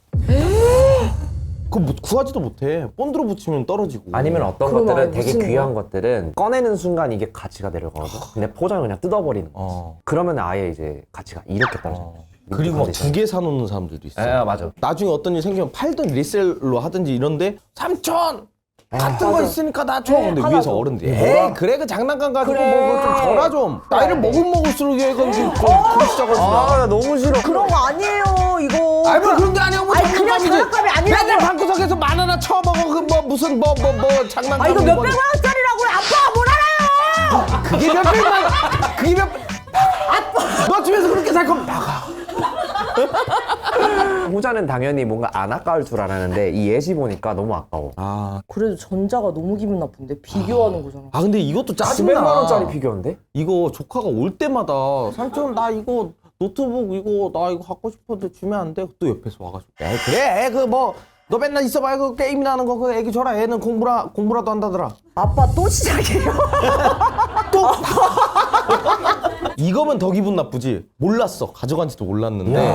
그거 뭐 구하지도 못해. 본드로 붙이면 떨어지고.
아니면 어떤
그럼
것들은
아예
되게
무슨
귀한 것들은 꺼내는 순간 이게 가치가 내려가거든. 근데 포장을 그냥 뜯어버리는 거. 그러면 아예 이제 가치가 이렇게 떨어져.
그리고 막 두 개 사놓는 사람들도 있어.
예, 맞아.
나중에 어떤 일 생기면 팔든 리셀로 하든지 이런데 3천 같은 거 있으니까 나 줘. 근데
하나
위에서
줘.
어른들이 에이 그래 그 장난감 가지고
그래.
뭐 좀 줘라 좀. 나이를 먹을수록 얘가 지금 그 시작을
아, 나 너무 싫어.
그런 거 아니에요, 이거.
아니 뭐 그런 게 아니야 뭐
아니, 그냥
장난감이지.
장난감이 아니라고.
맨날 방구석에서 만 하나 쳐먹어 그 뭐 무슨 뭐 장난감.
아, 이거
뭐.
몇백만 원짜리라고요. 아빠가 뭘 알아요?
그게 몇백만 그게 몇 너 집에서 그렇게 살 거면 나가.
후자는 당연히 뭔가 안 아까울 줄 알았는데 이 예시 보니까 너무 아까워.
아
그래도 전자가 너무 기분 나쁜데 비교하는 거잖아.
근데 이것도 짜증나.
10만 원짜리 피규어인데?
이거 조카가 올 때마다 삼촌 나 이거 노트북 이거 나 이거 갖고 싶었는데 주면 안 돼? 또 옆에서 와가지고 에이 그래 그 뭐 너 맨날 있어봐 그 게임이나 하는 거 그 애기 줘라 애는 공부라도 한다더라.
아빠 또 시작이에요.
이거면 더 기분 나쁘지. 몰랐어 가져간지도 몰랐는데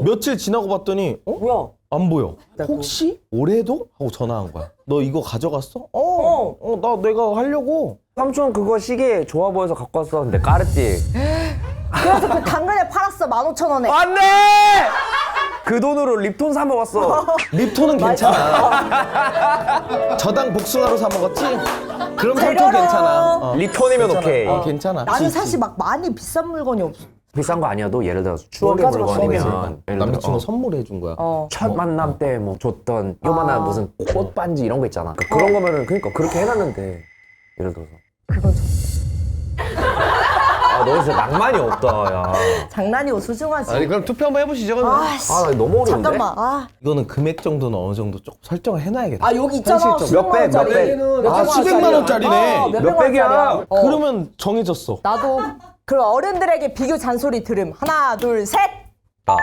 며칠 지나고 봤더니
뭐야?
안 보여. 혹시 올해도? 하고 전화한 거야. 너 이거 가져갔어? 나 내가 하려고.
삼촌 그거 시계 좋아 보여서 갖고 왔어. 근데 까르띠.
그래서 그 당근에 팔았어 15,000원에.
안 돼! 그 돈으로 립톤 사 먹었어.
립톤은 괜찮아. 저당 복숭아로 사 먹었지? 그럼 삼촌 괜찮아.
립톤이면 오케이.
괜찮아.
나는 사실 막 많이 비싼 물건이 없어.
비싼 거 아니어도 예를 들어서 추억의
뭘 가져갔어?
물건이면 예를
남자친구
들어
선물해 준 거야.
첫 만남 때 뭐 줬던 요만한 무슨 꽃반지 이런 거 있잖아. 그런 거면은 그러니까 그렇게 해놨는데 예를 들어서
그건 좀
아 너 진짜 낭만이 없다 야.
장난이고 소중하지.
아니 그럼 투표 한번 해보시죠. 그러면.
아씨.
아 나 너무 어려운데?
잠깐만. 아,
이거는 금액 정도는 어느 정도 조금 설정을 해놔야겠다.
아 여기 있잖아.
현실적으로.
수백만 원짜리.
몇 백?
수백만 원짜리네.
몇백만
백이야?
원짜리야.
그러면 정해졌어.
나도 그럼 어른들에게 비교 잔소리 들음. 하나, 둘, 셋.
나.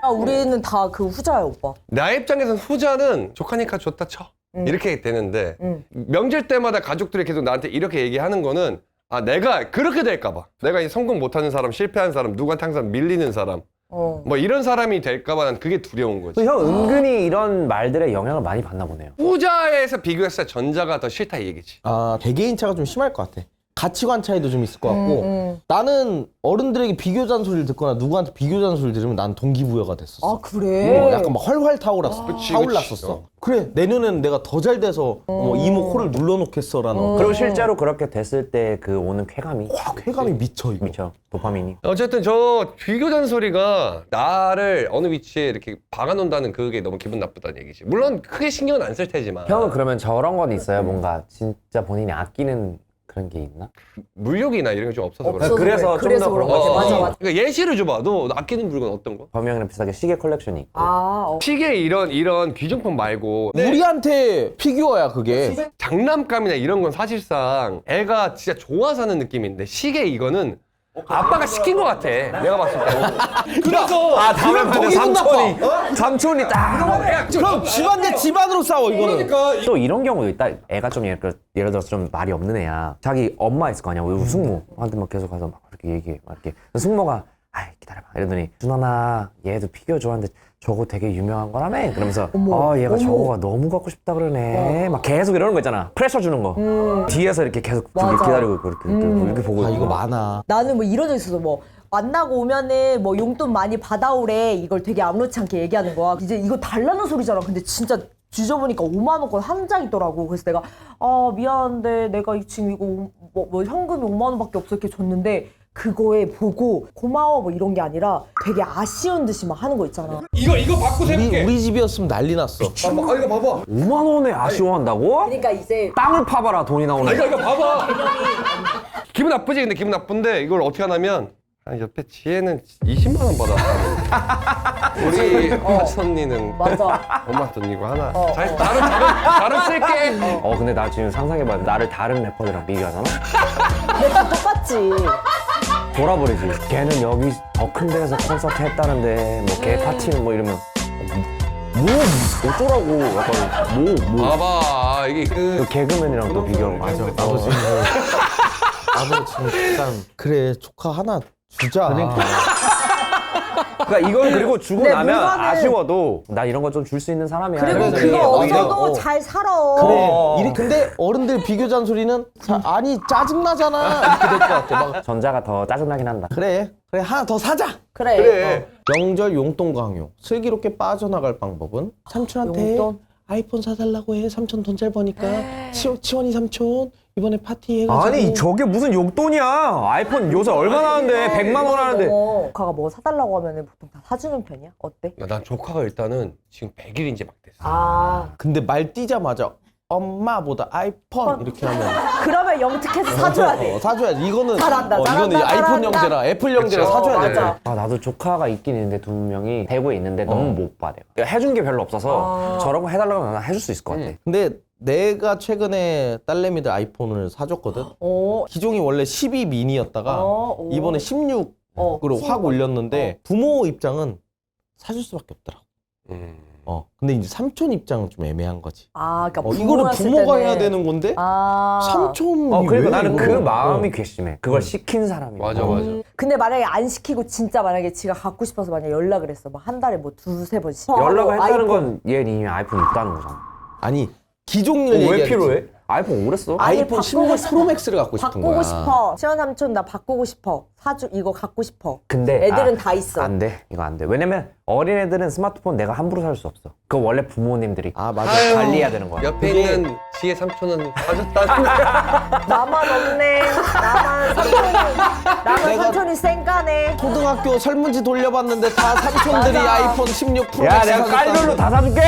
아, 우리는 다 그 후자야, 오빠.
나 입장에서는 후자는 조카니까 좋다 쳐. 이렇게 되는데 명절 때마다 가족들이 계속 나한테 이렇게 얘기하는 거는 아 내가 그렇게 될까봐 내가 이 성공 못하는 사람 실패한 사람 누구한테 항상 밀리는 사람 뭐 이런 사람이 될까봐 난 그게 두려운 거지.
형 은근히 이런 말들에 영향을 많이 받나 보네요.
후자에서 비교했을 때 전자가 더 싫다 이 얘기지.
아 개개인차가 좀 심할 것 같아. 가치관 차이도 좀 있을 것 같고 나는 어른들에게 비교 잔소리를 듣거나 누구한테 비교 잔소리를 들으면 난 동기부여가 됐었어.
아, 그래?
약간 막 활활 타올랐어.
그치,
타올랐었어.
그치.
그래 내년에는 내가 더 잘 돼서 이모 코를 눌러놓겠어라는
그리고 실제로 그렇게 됐을 때 그 오는 쾌감이
확 쾌감이 미쳐 이거.
미쳐 도파민이.
어쨌든 저 비교 잔소리가 나를 어느 위치에 이렇게 박아놓는다는 그게 너무 기분 나쁘다는 얘기지. 물론 크게 신경은 안 쓸 테지만
형은 그러면 저런 건 있어요? 뭔가 진짜 본인이 아끼는 그런 게 있나?
물욕이나 이런 게 좀 없어서 그래.
없어서
그래서
그래.
좀 더 그런
그래서
거지.
그런 거지. 맞아.
그러니까 예시를 줘봐. 너 아끼는 물건 어떤 거?
범형이랑 비슷하게 시계 컬렉션이 있고.
아,
시계 이런 귀중품 말고
우리한테 피규어야 그게.
장난감이나 이런 건 사실상 애가 진짜 좋아서 하는 느낌인데 시계 이거는 아빠가 시킨 것 같아. 내가 봤을 때. 그래서
아 다음에
그럼 거기
삼촌이 딱.
그럼 집안 대 집안으로 싸워 이거는.
또 이런 경우도 있다. 애가 좀 예를 들어서 좀 말이 없는 애야. 자기 엄마 있을 거 아니야. 우리 숙모한테 막 계속 가서 막 이렇게 얘기해. 막 이렇게 숙모가 아이 기다려봐. 이러더니 준원아 얘도 피규어 좋아하는데 저거 되게 유명한 거라며. 그러면서 얘가 저거가 너무 갖고 싶다 그러네. 막 계속 이러는 거 있잖아. 프레셔 주는 거. 뒤에서 이렇게 계속
맞아.
기다리고 있고 이렇게 보고
아
있고.
이거 많아.
나는 뭐 이런 적 있어서 뭐 만나고 오면은 뭐 용돈 많이 받아오래 이걸 되게 아무렇지 않게 얘기하는 거야. 이제 이거 달라는 소리잖아. 근데 진짜 뒤져보니까 5만 원권 한 장 있더라고. 그래서 내가 미안한데 내가 지금 이거 뭐 현금이 5만 원밖에 없어 이렇게 줬는데 그거에 보고 고마워 뭐 이런 게 아니라 되게 아쉬운 듯이 막 하는 거 있잖아.
이거 받고
우리 집이었으면 난리 났어.
봐봐. 이거 봐봐.
5만 원에 아쉬워한다고?
그러니까 이제
땅을 파봐라 돈이 나오는.
이거 봐봐. 기분 나쁘지? 근데 기분 나쁜데 이걸 어떻게 하냐면 옆에 지혜는 20만 원 받았다. 우리 사촌언니는
맞아.
5만 돈이고 하나. 잘 다른 쓸게.
근데 나 지금 상상해봐. 나를 다른 래퍼들이랑 비교하잖아?
내가 똑같지.
돌아버리지. 걔는 여기 더 큰 데에서 콘서트 했다는데 뭐 걔 파티는 뭐 이러면 어쩌라고. 약간
봐봐. 이게
그 개그맨이랑 또 비교하는 거 맞아.
나도 지금 나도 지금 약간 그래 조카 하나 주자.
그러니까 이건 그리고 주고
근데
나면
물건을-
아쉬워도 나 이런 거 좀 줄 수 있는 사람이야.
그리고
이러면서
그거
얘기해.
없어도 잘 살아.
그래. 근데 어른들 비교 잔소리는 아니 짜증나잖아 이렇게 될 것 같아. 막
전자가 더 짜증나긴 한다.
그래 하나 더 사자.
그래.
명절 용돈 강요. 슬기롭게 빠져나갈 방법은 삼촌한테
용돈?
아이폰 사달라고 해. 삼촌 돈 잘 버니까. 치원이 삼촌 이번에 파티 해가지고.
아니 저게 무슨 용돈이야. 아이폰 요새 얼마 하는데 100만 원 하는데.
조카가 뭐 사달라고 하면은 보통 다 사주는 편이야? 어때?
야, 난 조카가 일단은 지금 100일인지 막 됐어.
근데 말 뛰자마자 엄마보다 아이폰 이렇게 하면
그러면 영특해서 사줘야 돼.
사줘야지. 이거는
잘한다,
이거는
잘한다,
이제 아이폰
잘한다.
형제라 애플 형제라
그쵸.
사줘야 돼.
맞아.
나도 조카가 있긴 있는데 두 명이 대구에 있는데 너무 못 봐. 내가 해준 게 별로 없어서 저런 거 해달라고 하면 난 해줄 수 있을 것 같아.
근데 내가 최근에 딸내미들 아이폰을 사줬거든. 기종이 원래 12 미니였다가 이번에 16으로 확 올렸는데 부모 입장은 사줄 수밖에 없더라고. 근데 이제 삼촌 입장은 좀 애매한 거지.
그러니까
이거를
부모였을
부모가
때는-
해야 되는 건데 삼촌이
그리고
왜
나는 그
이거를-
마음이 괘씸해. 그걸 시킨 사람이.
맞아.
근데 만약에 안 시키고 진짜 만약에 지가 갖고 싶어서 만약 연락을 했어. 막 한 달에 뭐 두세 번씩.
연락을 했다는
아이폰.
건 얘는 이미 아이폰 있다는 거잖아.
아니 기종을
왜
얘기하지.
필요해? 아이폰 오래 써.
아니,
아이폰
바꾸고
16 프로맥스를 갖고 싶은
바꾸고
거야.
싶어. 시원 삼촌 나 바꾸고 싶어. 이거 갖고 싶어.
근데
애들은 다 있어.
안 돼. 이거 안 돼. 왜냐면 어린애들은 스마트폰 내가 함부로 살 수 없어. 그거 원래 부모님들이
맞아.
관리해야 되는 거야.
옆에 있는 지혜 삼촌은 사줬다는
나만 없네. 나만 삼촌이 쌩까네.
고등학교 설문지 돌려봤는데 다 삼촌들이
맞아.
아이폰 16 프로맥스
야, 내가
사줬다는
깔별로 다 사줄게.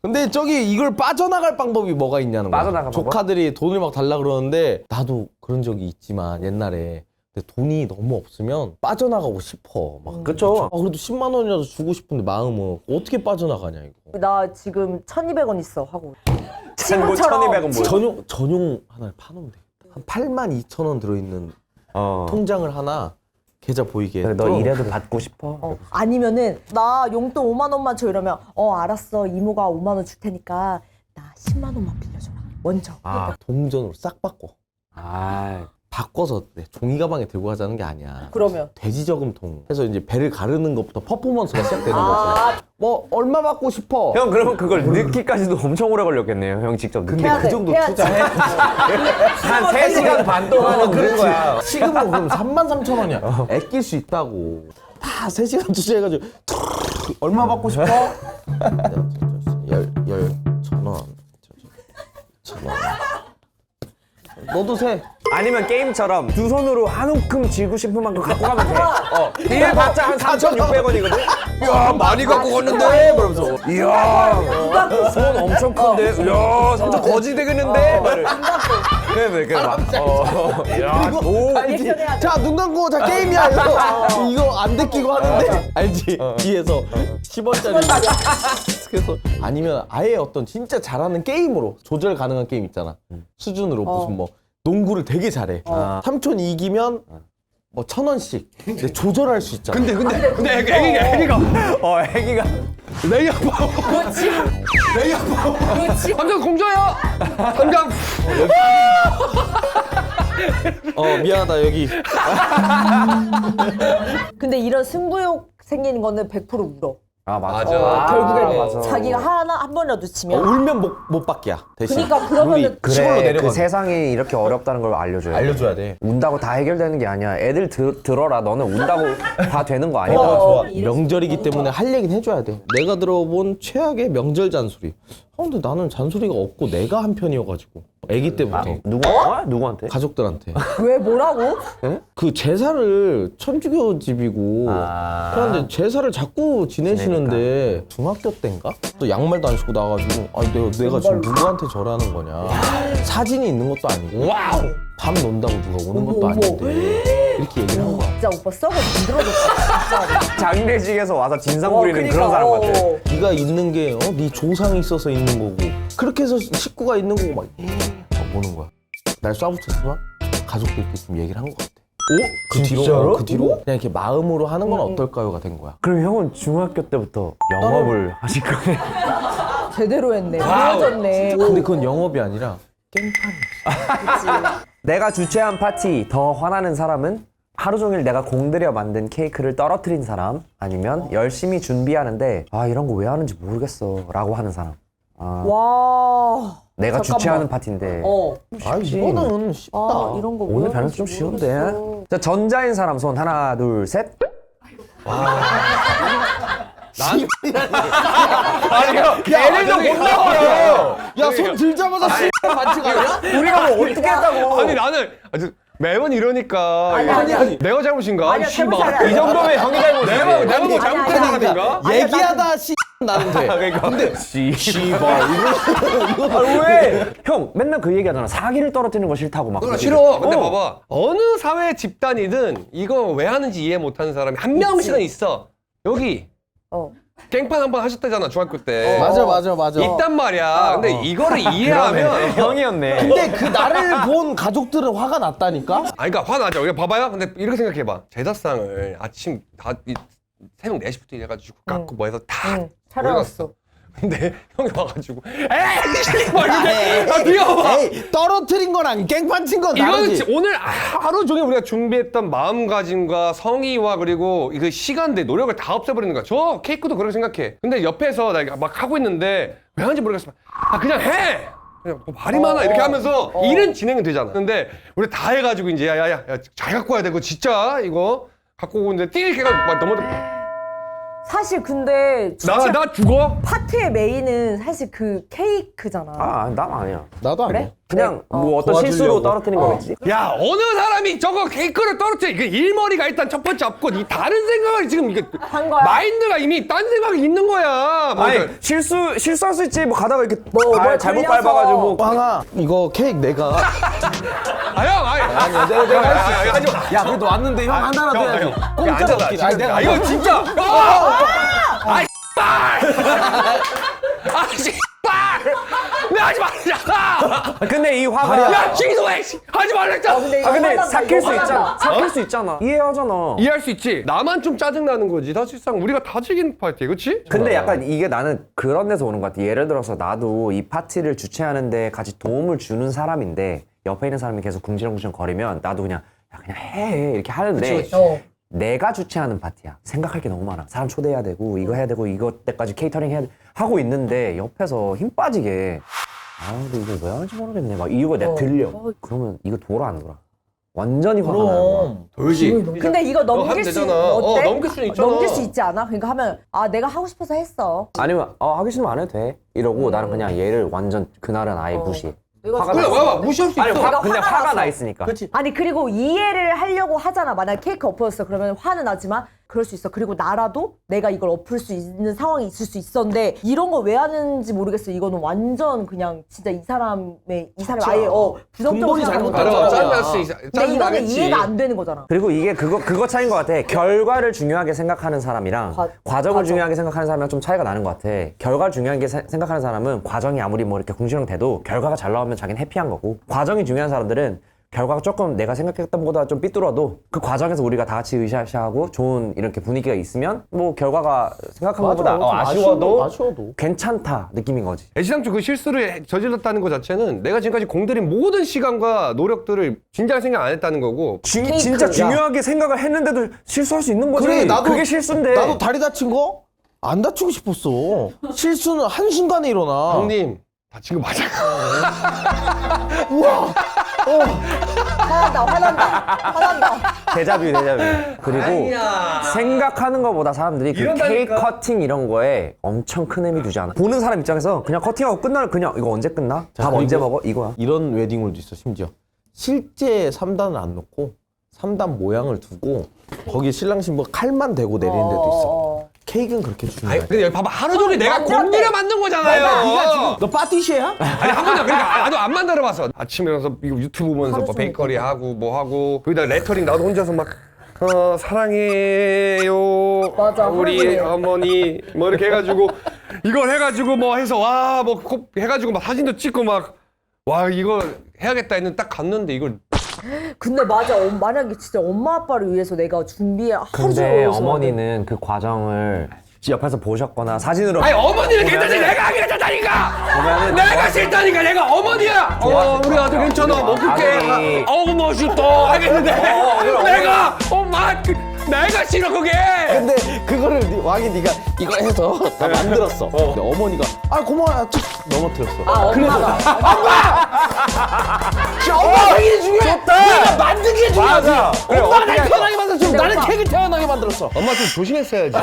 근데 저기 이걸 빠져나갈 방법이 뭐가 있냐는 거야.
빠져나갈 방법?
조카들이 돈을 막 달라 그러는데 나도 그런 적이 있지만 옛날에 근데 돈이 너무 없으면 빠져나가고 싶어. 막
그쵸.
그래도 10만 원이라도 주고 싶은데 마음은 어떻게 빠져나가냐 이거.
나 지금 1,200원 있어 하고.
뭐
친구처럼.
1200원 뭐야?
전용 하나를 파놓으면 돼. 한 82,000원 들어있는 통장을 하나 계좌 보이게.
너 이래도 받고 싶어?
아니면은 나 용돈 5만 원만 줘 이러면 알았어 이모가 5만 원 줄 테니까 나 10만 원만 빌려줘라 먼저.
동전으로 싹 바꿔.
아,
바꿔서 내 종이 가방에 들고 가자는 게 아니야.
그러면
돼지 저금통 해서 이제 배를 가르는 것부터 퍼포먼스가 시작되는 거지. 뭐 얼마 받고 싶어?
형 그러면 그걸 넣기까지도 엄청 오래 걸렸겠네요. 형 직접 넣기.
근데
해야
그
돼,
정도
해야지.
투자해.
한 3시간 반 동안은 그런 거야.
시급은 그럼 33,000원이야. 아낄 수 있다고. 다 3시간 투자해가지고 얼마 받고 싶어? 1,000원. 1,000원. 너도 세.
아니면 게임처럼 두 손으로 한 움큼 쥐고 싶은 만큼 갖고 가면 돼. 이게 봤자 한 3,600원이거든?
야 많이 갖고 갔는데 그러면서
이야, 손 엄청 큰데? 이야, 삼촌 거지 되겠는데? 그래.
그리고 알지?
리액션 해야 돼.
자, 눈 감고 자 게임이야 이거 안 데끼고 하는데 알지? 뒤에서 10원짜리 그래서 아니면 아예 어떤 진짜 잘하는 게임으로 조절 가능한 게임 있잖아. 수준으로 무슨 뭐 농구를 되게 잘해. 삼촌이 이기면 뭐 1,000원씩. 근데 조절할 수 있잖아.
근데 애기가
애기가
레이업
그렇지. 그렇지.
당장 공짜야. 당장
미안하다 여기.
근데 이런 승부욕 생기는 거는 100% 울어.
아 맞아.
맞아.
결국에는
맞아.
자기가 한 번이라도 치면.
울면 못 받기야. 대신.
그러니까 그러면은
그래,
시골로
그
내려가.
세상이 이렇게 어렵다는 걸 알려줘야 돼.
알려줘야 돼.
운다고 다 해결되는 게 아니야. 애들 들어라. 너는 운다고 다 되는 거 아니다.
좋아.
이럴
명절이기 때문에 할 얘기는 해줘야 돼. 내가 들어본 최악의 명절 잔소리. 근데 나는 잔소리가 없고 내가 한 편이어가지고. 아기 때부터.
누구한테?
가족들한테.
왜 뭐라고?
그 제사를 천주교 집이고 그런데 제사를 자꾸 지내시는데 중학교 때인가? 또 양말도 안 신고 나와가지고 내가 지금 누구한테 절하는 거냐. 사진이 있는 것도 아니고 밤 논다고 누가 오는 것도 아닌데 이렇게 얘기를 한 거야.
진짜 오빠 썩어 문드러졌다. 진짜.
장례식에서 와서 진상 부리는 그런 사람 같아.
네가 있는 게 네 조상이 있어서 있는 거고 그렇게 해서 식구가 있는 거고 막 보는 거야. 날 쏴붙였지만 가족들끼리 좀 얘기를 한 것 같아. 그 뒤로 그냥 이렇게 마음으로 하는 건 어떨까요가 된 거야.
그럼 형은 중학교 때부터 영업을 하실 거네.
제대로 했네. 보여줬네.
근데 그건 영업이 아니라 깽판이었어.
내가 주최한 파티 더 화나는 사람은 하루 종일 내가 공들여 만든 케이크를 떨어뜨린 사람, 아니면 열심히 준비하는데 이런 거 왜 하는지 모르겠어 라고 하는 사람.
와.
내가
잠깐만.
주최하는 파티인데
이거는 쉽다.
이런 거
오늘
왜
변호사 좀
하는지
쉬운데.
모르겠어.
자, 전자인 사람 손 하나 둘 셋.
애들도 못 나와요.
야손 들자마자 반칙 아니야?
우리가 뭐 어떻게 했다고?
아니 나는 매번 이러니까
아니.
내가 잘못인가?
아니야,
씨발.
잘못이 아니야.
이 정도면 형이 잘못이야. 내가 뭐
아니,
잘못한
아니,
사람인가?
얘기하다 나는 돼. 근데 씨발 이거
왜? 형 맨날 그 얘기하잖아. 사기를 떨어뜨리는 거 싫다고 막. 그러지.
싫어. 근데 봐봐. 어느 사회 집단이든 이거 왜 하는지 이해 못하는 사람이 한 명씩은 있어. 여기 깽판 한 번 하셨다잖아 중학교 때.
맞아.
있단 말이야. 근데 이거를 이해하면
형이었네.
근데 그 나를 본 가족들은 화가 났다니까?
그러니까 화나죠. 우리가 봐봐요. 근데 이렇게 생각해봐. 제사상을 아침 새벽 4시부터 일해가지고 깎고 뭐 해서 다
차려놨어.
근데 형이 와가지고 에이 막 이렇게 뛰어와.
에이 떨어뜨린 거랑 깽판 친 건
이거는
다르지.
오늘 하루 종일 우리가 준비했던 마음가짐과 성의와 그리고 그 시간들 노력을 다 없애버리는 거야. 저 케이크도 그렇게 생각해. 근데 옆에서 나 막 하고 있는데 왜 하는지 모르겠어. 그냥 해. 그냥 뭐 말이 많아 이렇게 하면서 일은 진행이 되잖아. 근데 우리 다 해가지고 이제 야야야 잘 갖고 와야 되고 진짜 이거 갖고 오고 있는데 띠 걔가 막 넘어져.
사실 근데
나 죽어?
파티의 메인은 사실 그 케이크잖아.
난 아니야.
나도 아니야.
그래?
그냥 뭐 어떤 실수로 떨어뜨린 거겠지.
야 어느 사람이 저거 케이크를 떨어뜨려. 이게 일머리가 일단 첫 번째 없고 이 다른 생각을 지금 이게
한 거야.
마인드가 이미 딴 생각이 있는 거야. 뭐
아니
그러니까
실수할 수 있지. 뭐 가다가 이렇게
뭘
잘못
걸려서.
밟아가지고 뭐.
황아 이거 케이크 내가
아니야
내가 할 수 있어. 야 그래도 왔는데 형 하나라도 해야지. 공짜로 먹기다. 아니, 내가
이거 진짜. 아이 씨발. 내 하지 말자.
근데 이 화가
야 취소해. 하지 말랬잖아.
근데
화난다,
삭힐
이거
수 있잖아.
화난다.
삭힐 수 있잖아. 이해하잖아.
이해할 수 있지. 나만 좀 짜증 나는 거지. 사실상 우리가 다 즐기는 파티, 그렇지?
근데 약간 이게 나는 그런 데서 오는 것 같아. 예를 들어서 나도 이 파티를 주최하는데 같이 도움을 주는 사람인데 옆에 있는 사람이 계속 궁시렁궁시렁 거리면 나도 그냥 해 이렇게 하는데 내가 주최하는 파티야. 생각할 게 너무 많아. 사람 초대해야 되고 이거 해야 되고 이것 때까지 케이터링 해야 돼. 하고 있는데 옆에서 힘 빠지게 근데 이거 왜 하는지 모르겠네. 막 이유가 내가 들려. 그러면 이거 돌아 안 돌아? 완전히 화가 나는 거야.
돌지.
근데 이거 넘길 수
되잖아.
어때?
넘길 수 있잖아.
넘길 수 있지 않아? 그러니까 하면 내가 하고 싶어서 했어.
아니면 하기 싫으면 안 해도 돼. 이러고 나는 그냥 얘를 완전 그날은 아예 무시해. 화가
그래,
나 있어.
봐봐. 무시할 수 있어.
아니 근데
화가
화가
났어.
나 있으니까.
아니 그리고 이해를 하려고 하잖아. 만약 케이크 엎어졌어 그러면 화는 나지만 그럴 수 있어. 그리고 나라도 내가 이걸 엎을 수 있는 상황이 있을 수 있었는데 이런 거 왜 하는지 모르겠어. 이거는 완전 그냥 진짜 이 사람의 아예 부정적으로
근본이
생각하는
잘못된
거잖아.
짜증날 수 있어.
근데
짜증
이거는
나겠지.
이해가 안 되는 거잖아.
그리고 이게 그거 차이인 것 같아. 결과를 중요하게 생각하는 사람이랑 과정을
과정.
중요하게 생각하는 사람이랑 좀 차이가 나는 것 같아. 결과를 중요하게 생각하는 사람은 과정이 아무리 뭐 이렇게 궁시렁 돼도 결과가 잘 나오면 자기는 해피한 거고, 과정이 중요한 사람들은 결과가 조금 내가 생각했던 것보다 좀 삐뚤어도 그 과정에서 우리가 다 같이 으쌰으쌰하고 좋은 이렇게 분위기가 있으면 뭐 결과가 생각한 것보다 아쉬워도 괜찮다 느낌인 거지.
애시당초 그 실수를 저질렀다는 것 자체는 내가 지금까지 공들인 모든 시간과 노력들을 진작 생각 안 했다는 거고.
진짜 중요하게 생각을 했는데도 실수할 수 있는 거지.
그래, 나도-
그게 실수인데.
나도 다리 다친 거 안 다치고 싶었어. 실수는 한순간에 일어나.
형님 다친 거 맞아요.
화난다.
데자뷰. 그리고 생각하는 것보다 사람들이 그
이런다니까.
케이크 커팅 이런 거에 엄청 큰 의미 두지 않아. 보는 사람 입장에서 그냥 커팅하고 끝나면 그냥 이거 언제 끝나?
자,
밥 언제
그리고
먹어? 이거야.
이런 웨딩홀도 있어. 심지어 실제 3단을 안 놓고 3단 모양을 두고 거기에 신랑 신부 칼만 대고 내리는 데도 있어. 케이크는 그렇게 중요해.
아니 근데 여기 봐봐 하루 종일 내가 공들여 만든 거잖아요.
너 파티시에야?
아니 한 번도 그러니까 나도 안 만들어봤어. 아침에 일어나서 이거 유튜브 보면서 뭐 베이커리 하고 뭐 하고 거기다 레터링 나도 혼자서 막 사랑해요
맞아,
우리
그러네.
어머니 뭐 이렇게 해가지고 이걸 해가지고 뭐 해서 와 뭐 해가지고 막 사진도 찍고 막 와 이거 해야겠다 했는데 딱 갔는데 이걸
근데 맞아. 만약에 진짜 엄마 아빠를 위해서 내가 준비해 하루 종일
근데
외워서
어머니는 그 과정을 옆에서 보셨거나 사진으로
아니 어머니는 괜찮지 내가 하기가 좋다니까
보면은
내가 싫다니까 내가 어머니야 우리 아들 괜찮아 먹을게 어우 멋있다 하겠는데 내가 내가 싫어 그게
근데 그거를 왕이 네가 이거 해서 다 만들었어. 근데 어머니가 고마워 쭉 넘어뜨렸어.
엄마가
엄마 생일이 중요해. 내가 만든 게 중요하지. 엄마가 날 태어나게 만들었어. 나는 케이크 태어나게 만들었어.
엄마 좀 조심했어야지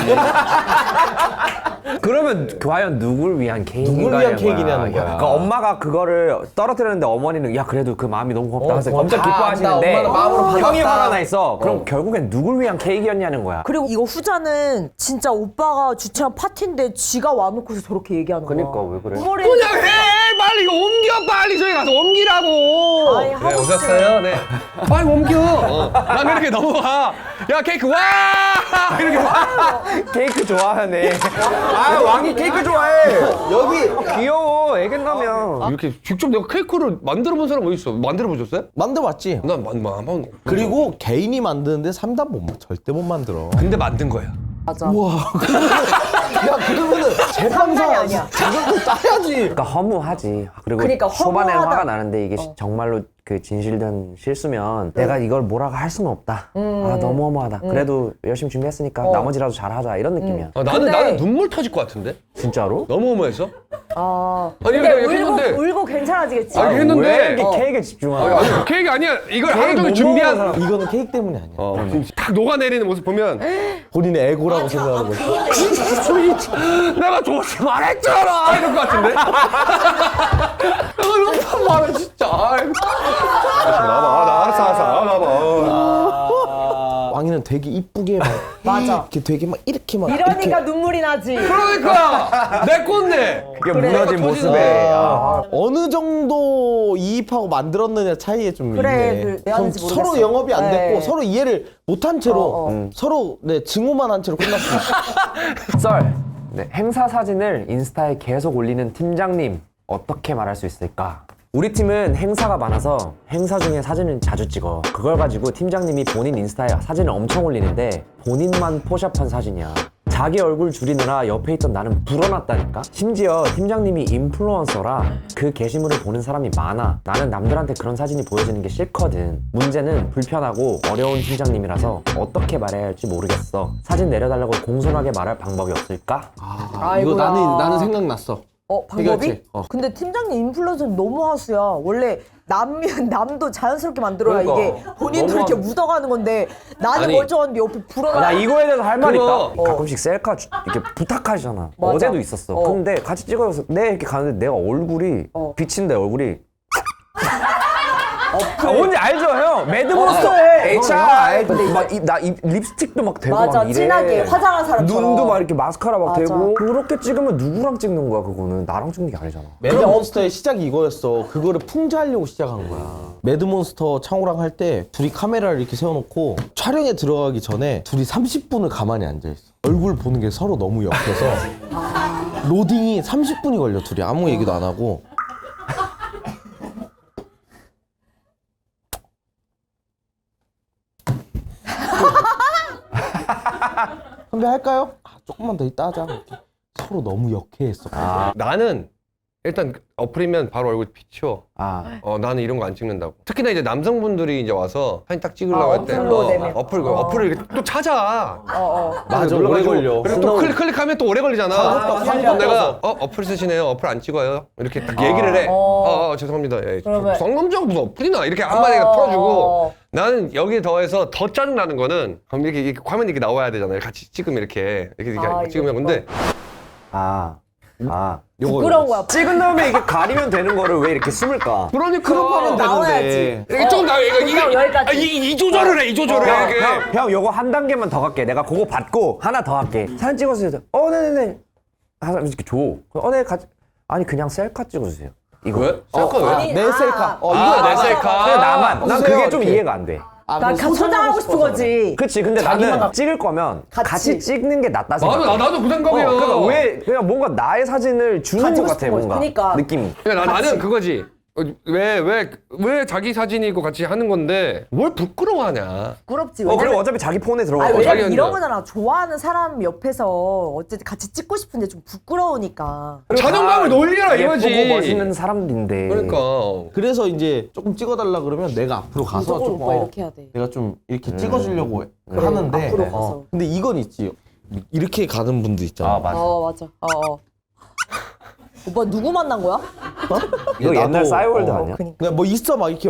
그러면 과연 누굴 위한 케이크인가?
누굴 위한 케이크냐는 거야.
그러니까 엄마가 그거를 떨어뜨렸는데 어머니는 야 그래도 그 마음이 너무 고맙다 해서 엄청
고맙다.
기뻐하시는데
엄마는 마음으로
형이
받았다.
화가 나 있어. 그럼 결국엔 누굴 위한 케이크였냐는 거야.
그리고 이거 후자는 진짜 오빠가 주최한 파티인데 지가 와놓고서 저렇게 얘기하는 거야.
그러니까 왜 그래?
머리
그냥 해 빨리 이거 옮겨 빨리 저기 가서 옮기라고
아니, 하고
네 오셨어요 네 빨리 옮겨 난 이렇게 넘어가 야 케이크 와 이렇게
케이크 좋아하네. 아 왕이 케이크 좋아해.
여기
귀여워 애견라면.
이렇게 직접 내가 케이크를 만들어 본 사람 어디 있어 만들어 보셨어요?
만들어봤지.
난 한번
그리고 개인이 만드는데 3단 절대 못 만들어.
근데 만든 거야
맞아.
야 그러면은 제빵사
아니야.
자격을 따야지.
그러니까 허무하지. 그리고
그러니까
초반에는
허무하다.
화가 나는데 이게 정말로 그 진실된 실수면 내가 이걸 뭐라고 할 수는 없다. 아 너무 허무하다. 그래도 열심히 준비했으니까 나머지라도 잘하자 이런 느낌이야.
나는
근데-
눈물 터질 것 같은데
진짜로?
너무 허무해서 아니
근데
이렇게 했는데
울고 괜찮아지겠지.
아니, 했는데-
왜 이렇게 케이크에 집중하냐?
아니 케이크 아니야 이걸 하루 종일
못
준비한
먹어,
사람
이거는 케이크 때문이 아니야.
딱 녹아내리는 모습 보면
본인의 에고라고 생각하는 거지.
내가 좋지 말했잖아 이럴 것 같은데 내가 이렇게 말해 진짜 아이고. 나봐 알았어 나봐
왕이는 되게 이쁘게 막
맞아.
이렇게 되게 막 이렇게 막
이러니까 눈물이 나지.
그러니까 내 건데
그게 무너진
터지네.
모습에.
어느 정도 이입하고 만들었느냐 차이에 좀
그래,
있네.
그 내가 하는지
서로
모르겠어.
영업이 안 됐고
네.
서로 이해를 못한 채로 서로 증오만 한 채로 끝났어.
썰. 네, 행사 사진을 인스타에 계속 올리는 팀장님 어떻게 말할 수 있을까? 우리 팀은 행사가 많아서 행사 중에 사진을 자주 찍어. 그걸 가지고 팀장님이 본인 인스타에 사진을 엄청 올리는데 본인만 포샵한 사진이야. 자기 얼굴 줄이느라 옆에 있던 나는 불어났다니까? 심지어 팀장님이 인플루언서라 그 게시물을 보는 사람이 많아. 나는 남들한테 그런 사진이 보여지는 게 싫거든. 문제는 불편하고 어려운 팀장님이라서 어떻게 말해야 할지 모르겠어. 사진 내려달라고 공손하게 말할 방법이 없을까?
이거
아이고야.
나는 생각났어.
방법이?
해결책.
근데 팀장님 인플루언서는 너무 하수야. 원래 남도 자연스럽게 만들어야
그러니까.
이게 본인도
너무
이렇게
하수.
묻어가는 건데 나는
아니.
멀쩡한데 옆에 불어나.
나 이거에 대해서 할 말
그거.
있다. 가끔씩 셀카 이렇게 부탁하시잖아.
맞아.
어제도 있었어. 근데 같이 찍어서 내 이렇게 가는데 내가 얼굴이 비친데 얼굴이. 뭔지 알죠, 형? 매드몬스터에 HR 막이 립스틱도 막 되고
맞아,
막 이래.
진하게 화장한 사람처럼.
눈도 막 이렇게 마스카라 막
맞아.
되고 그렇게 찍으면 누구랑 찍는 거야? 그거는 나랑 찍는 게 아니잖아.
매드몬스터의 시작이 이거였어. 그거를 풍자하려고 시작한 거야. 매드몬스터 창호랑 할 때 둘이 카메라를 이렇게 세워놓고 촬영에 들어가기 전에 둘이 30분을 가만히 앉아있어. 얼굴 보는 게 서로 너무 역해서 로딩이 30분이 걸려. 둘이 아무 얘기도 안 하고 선배 할까요? 아, 조금만 더 이따 하자. 이렇게. 서로 너무 역해했어.
나는 일단 어플이면 바로 얼굴 비치워.
아,
나는 이런 거 안 찍는다고. 특히나 이제 남성분들이 이제 와서 사진 딱 찍으려고 할 때
어플로 내면.
어플을 이렇게 또 찾아.
맞아,
눌러가지고
오래 걸려.
그리고 또 클릭하면 또 오래 걸리잖아.
빨리
그럼 내가 어플 쓰시네요. 어플 안 찍어요. 이렇게 딱 얘기를 해. 죄송합니다. 예,
그러면-
쌍남자가 무슨 어플이나 이렇게 한마디가 풀어주고 나는 여기에 더해서 더 짜증나는 거는 그럼 이렇게 화면 이렇게 나와야 되잖아요. 같이 찍으면 이렇게 찍으면 근데
부끄러운 거야.
찍은 다음에 이게 가리면 되는 거를 왜 이렇게 숨을까?
그러니까
크롭하면
나와야지.
되는데.
이게 조금 나
그럼 여기까지.
이 조절을 해. 이 조절을 해. 이게.
형 요거 한 단계만 더 갈게. 내가 그거 받고 하나 더 할게. 사진 찍어주세요. 네네네. 하나 이렇게 줘. 네, 아니 그냥 셀카 찍어주세요. 이거.
왜? 셀카 왜?
아니,
내 셀카.
이거
이거
내 셀카.
그냥 나만. 난
보세요,
그게 좀
이렇게.
이해가 안 돼.
나 소장하고 싶은 거지.
그치. 근데 나는 찍을 거면 같이 찍는 게 낫다 생각해.
나도 그 생각이야.
그러니까 왜 그냥 뭔가 나의 사진을 주는
가지고
것 같아
싶은 거지.
뭔가
그러니까.
느낌이.
그러니까 나는 그거지. 왜 자기 사진이고 같이 하는 건데 뭘 부끄러워하냐.
부끄럽지.
그리고 어차피 자기 폰에 들어가.
아니, 왜냐면
자기는
이런 거잖아. 좋아하는 사람 옆에서 어쨌든 같이 찍고 싶은데 좀 부끄러우니까.
자존감을 놀리라 이거지.
예쁘고 멋있는 사람들인데.
그러니까.
그래서 이제 조금 찍어달라 그러면 내가 앞으로 가서
무조건
좀
오빠 이렇게 해야 돼.
내가 좀 이렇게 찍어주려고 하는데
앞으로 가서.
근데 이건 있지. 이렇게 가는 분도 있잖아.
맞아.
맞아. 오빠 누구 만난 거야?
이거 옛날 싸이월드 아니야?
그니까.
그냥 뭐 있어 막 이렇게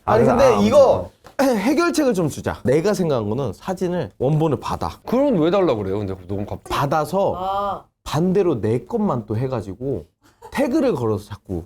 아니
그래서,
근데 이거 해결책을 좀 주자. 내가 생각한 거는 사진을 원본을 받아.
그건 왜 달라고 그래요? 근데 너무
받아서 반대로 내 것만 또 해가지고 태그를 걸어서 자꾸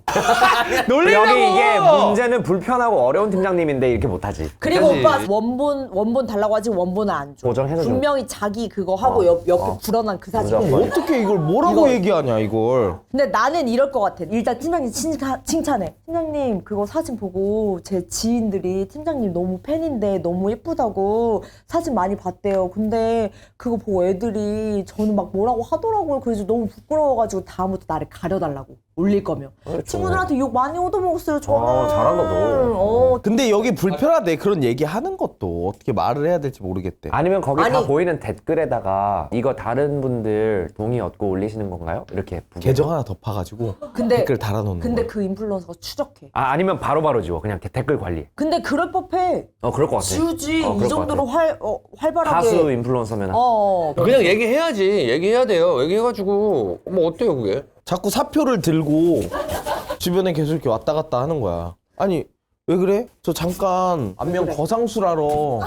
놀리려고.
여기 이게 문제는 불편하고 어려운 팀장님인데 이렇게 못하지.
그리고
그치.
오빠 원본 달라고 하지 원본은 안 줘.
보정해서 줘.
분명히 자기 그거 하고 옆에 불어난 그 사진.
무조건.
어떻게 이걸 뭐라고 얘기하냐 이걸.
근데 나는 이럴 것 같아. 일단 팀장님 칭찬해. 팀장님 그거 사진 보고 제 지인들이 팀장님 너무 팬인데 너무 예쁘다고 사진 많이 봤대요. 근데 그거 보고 애들이 저는 막 뭐라고 하더라고요. 그래서 너무 부끄러워가지고 다음부터 나를 가려달라고 올릴 거면. 친구들한테 욕 많이 얻어먹었어요. 저는.
잘한다, 너.
근데 여기 불편하대 그런 얘기하는 것도 어떻게 말을 해야 될지 모르겠대.
아니면 거기 다
아니.
보이는 댓글에다가 이거 다른 분들 동의 얻고 올리시는 건가요? 이렇게
계정 하나 덮어가지고
근데
댓글 달아놓는
근데
거야.
그 인플루언서가 추적해.
아니면 바로바로 지워. 그냥 댓글 관리.
근데 그럴 법해.
그럴 것 같아.
지우지.
그럴
이
것
정도로 활발하게.
가수 인플루언서면
그냥 얘기해야지. 얘기해야 돼요. 얘기해가지고 뭐 어때요 그게?
자꾸 사표를 들고 주변에 계속 이렇게 왔다 갔다 하는 거야. 아니 왜 그래? 저 잠깐 안면 거상술하러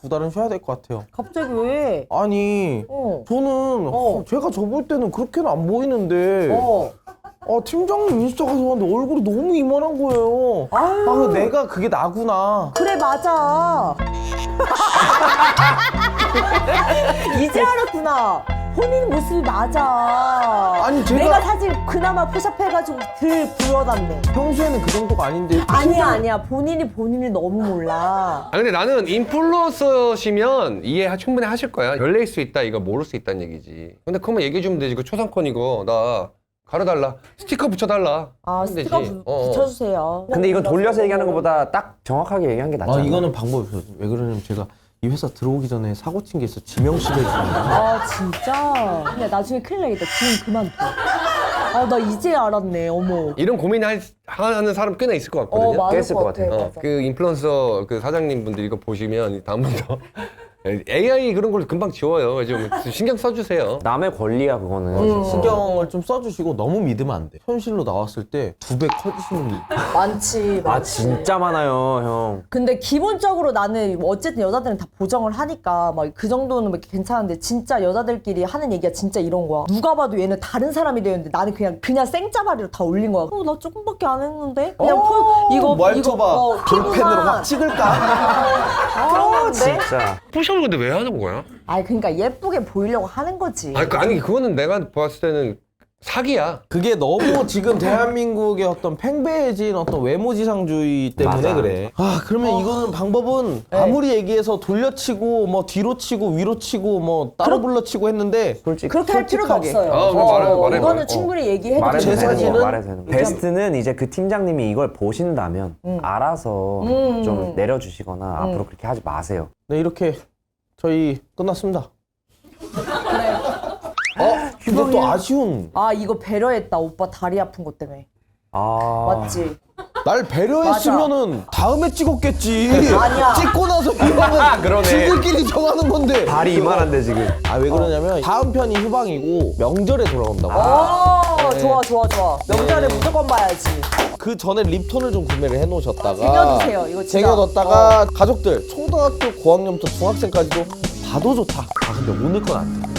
2달은 쉬어야 될 것 같아요.
갑자기 왜?
아니 저는 제가 저 볼 때는 그렇게는 안 보이는데 팀장님 인스타 가서 봤는데 얼굴이 너무 이만한 거예요. 근데 내가 그게 나구나.
그래 맞아. 이제 알았구나. 본인 모습이 맞아.
아니, 제가-
내가 사실 그나마 포샵해가지고 덜 부러졌네.
평소에는 그 정도가 아닌데
아니야. 본인이 너무 몰라.
근데 나는 인플루언서시면 이해 충분히 하실 거야. 열릴 수 있다 이거 모를 수 있다는 얘기지. 근데 그거만 얘기해 주면 되지. 그 초상권이고 나 가려달라. 스티커 붙여달라. 하면
스티커
되지.
붙여주세요.
근데 이건 돌려서 얘기하는 것보다 딱 정확하게 얘기한 게 낫잖아.
이거는 방법이 없어요. 왜 그러냐면 제가 이 회사 들어오기 전에 사고 친 게 있어. 지명식 해주는
진짜? 근데 나중에 큰일 나겠다. 지금 그만둬. 나 이제 알았네. 어머.
이런 고민 하는 사람 꽤나 있을 것 같거든요.
맞을
깼을 것 같아.
맞아.
그 인플루언서 그 사장님 분들 이거 보시면 다음부터 AI 그런 걸 금방 지워요. 좀 신경 써주세요.
남의 권리야 그거는.
신경을 좀 써주시고 너무 믿으면 안 돼. 현실로 나왔을 때 2배 커지시는 분.
많지.
아 진짜 많아요 형.
근데 기본적으로 나는 어쨌든 여자들은 다 보정을 하니까 막 그 정도는 막 괜찮은데 진짜 여자들끼리 하는 얘기가 진짜 이런 거야. 누가 봐도 얘는 다른 사람이 되었는데 나는 그냥 생짜발이로 다 올린 거야. 나 조금밖에 안 했는데 그냥 이거
말투봐. 볼펜으로 확 찍을까?
그런데
진짜.
푸샵을 근데 왜 하는 거야?
그러니까 예쁘게 보이려고 하는 거지.
아니 그거는 내가 봤을 때는 사기야.
그게 너무 지금 대한민국의 어떤 팽배해진 어떤 외모지상주의 때문에
맞아.
그래. 그러면 이거는 방법은 아무리 얘기해서 돌려치고 뭐 뒤로 치고 위로 치고 뭐 따로 불러치고 했는데
그렇게 할 필요도
솔직하게.
없어요.
말해.
이거는 충분히 얘기해도
말해도
제
되는
사진은
거, 말해도 되는 거. 베스트는 이제 그 팀장님이 이걸 보신다면 알아서 좀 내려주시거나 앞으로 그렇게 하지 마세요.
네, 이렇게 저희 끝났습니다. 근데 또 아쉬운.
아 이거 배려했다 오빠 다리 아픈 것 때문에. 맞지?
날 배려했으면은 다음에 찍었겠지.
아니야.
찍고 나서 휴방은
그러네.
친구끼리 정하는 건데.
발이 이만한데 지금.
아 왜 그러냐면 다음 편이 휴방이고 명절에 돌아온다고.
좋아 명절에 무조건 봐야지.
그 전에 립톤을 좀 구매를 해놓으셨다가
쟁여두세요, 이거 진짜.
쟁여뒀다가 가족들 초등학교 고학년부터 중학생까지도 봐도 좋다. 아 근데 오늘 건 안 돼.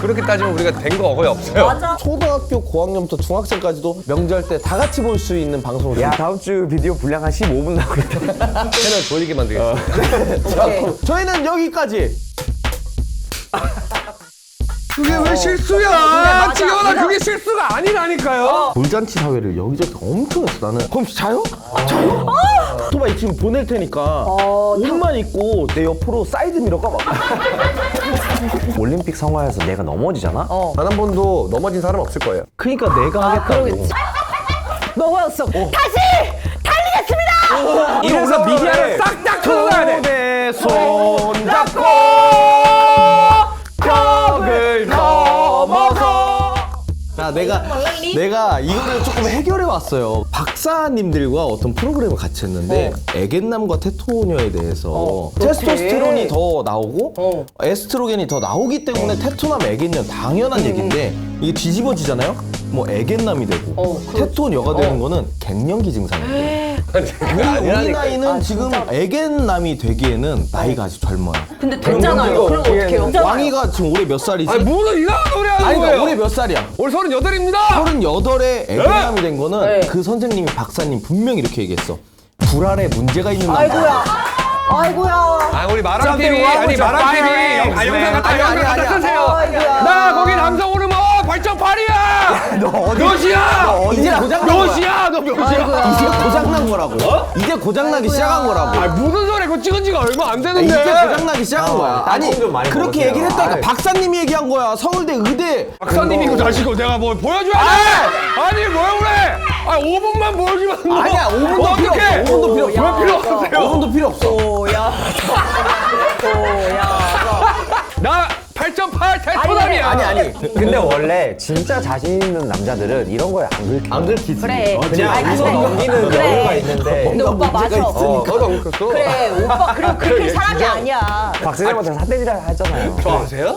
그렇게 따지면 우리가 된 거 거의 없어요.
맞아.
초등학교 고학년부터 중학생까지도 명절 때 다 같이 볼 수 있는 방송을
야 다음 주 비디오 분량 한 15분 나오고 있다.
채널 돌리게 만들겠습니다.
오케이.
저희는 여기까지.
그게 왜 실수야?
맞아.
지겨워라. 그게 실수가 아니라니까요.
돌잔치 사회를 여기저기 엄청 했어 나는. 그럼 자요? 자요? 오토바이 지금 보낼 테니까 옷만 입고 내 옆으로 사이드 미러가 막.
올림픽 성화에서 내가 넘어지잖아?
단 한 번도 넘어진 사람 없을 거예요.
그러니까 내가 하겠다고.
그러겠지. 너였어. 다시 달리겠습니다.
이래서 미디어를 싹다 끊어놔야 돼.
손잡고 벽을 넘어서. 자, 내가 이거를 조금 해결해 왔어요. 박사님들과 어떤 프로그램을 같이 했는데 애견남과 테토녀에 대해서 테스토스테론이 더 나오고 에스트로겐이 더 나오기 때문에 테토남, 애견녀 당연한 얘기인데 이게 뒤집어지잖아요. 뭐 애견남이 되고 테토녀가 되는 거는 갱년기 증상이에요. 우리 나이는 지금 애견남이 되기에는 나이가 아직 젊어요.
근데 됐잖아요. 그럼 어떡해요?
왕이가 지금 올해 몇 살이지?
아니 무슨 이상한 소리 하는
아니 그러니까
거예요?
올해 몇 살이야?
올 38입니다.
38에 애견남이 된 거는
네.
그 선생님이 박사님 분명히 이렇게 얘기했어. 불알에 문제가 있는 남자.
아이고야.
아 우리 마랑 TV 아니 마랑 TV 영상 갖다 쓰세요.
아이고야.
나 거기 남성 호르몬 8.8이야. 너 몇이야?
이제 고장 난 거야.
몇이야? 너 몇이야?
이제 고장 난 거라고. 이제 고장 나기 시작한 거라고.
아 무슨 소리? 그거 찍은 지가 얼마 안
이제
되는데.
고장 나기 시작한 거야. 아니
좀 많이
그렇게
먹으세요.
얘기를 했다니까.
아이.
박사님이 얘기한 거야. 서울대 의대.
박사님이고 자시고 내가 뭐 보여줘야 돼? 아니 왜 그래? 아 5분만 보여주면 뭐.
아니야 5분도 필요
어떡해?
없어. 5분도 필요 없어.
왜 필요 없으세요?
5분도 필요 없어.
오야.
나 8.8 테토남이야.
아니.
근데 원래 진짜 자신 있는 남자들은 이런 거에 안 긁혀.
안 긁히지.
그래.
그냥
아니,
웃어
근데-
넘기는
그래.
여유가 있는데
근데 오빠 맞아.
너도 안 웃겼어?
그래 오빠 그렇게 사람이 아니야.
박사님한테 사대지라 하잖아요.
저 아세요?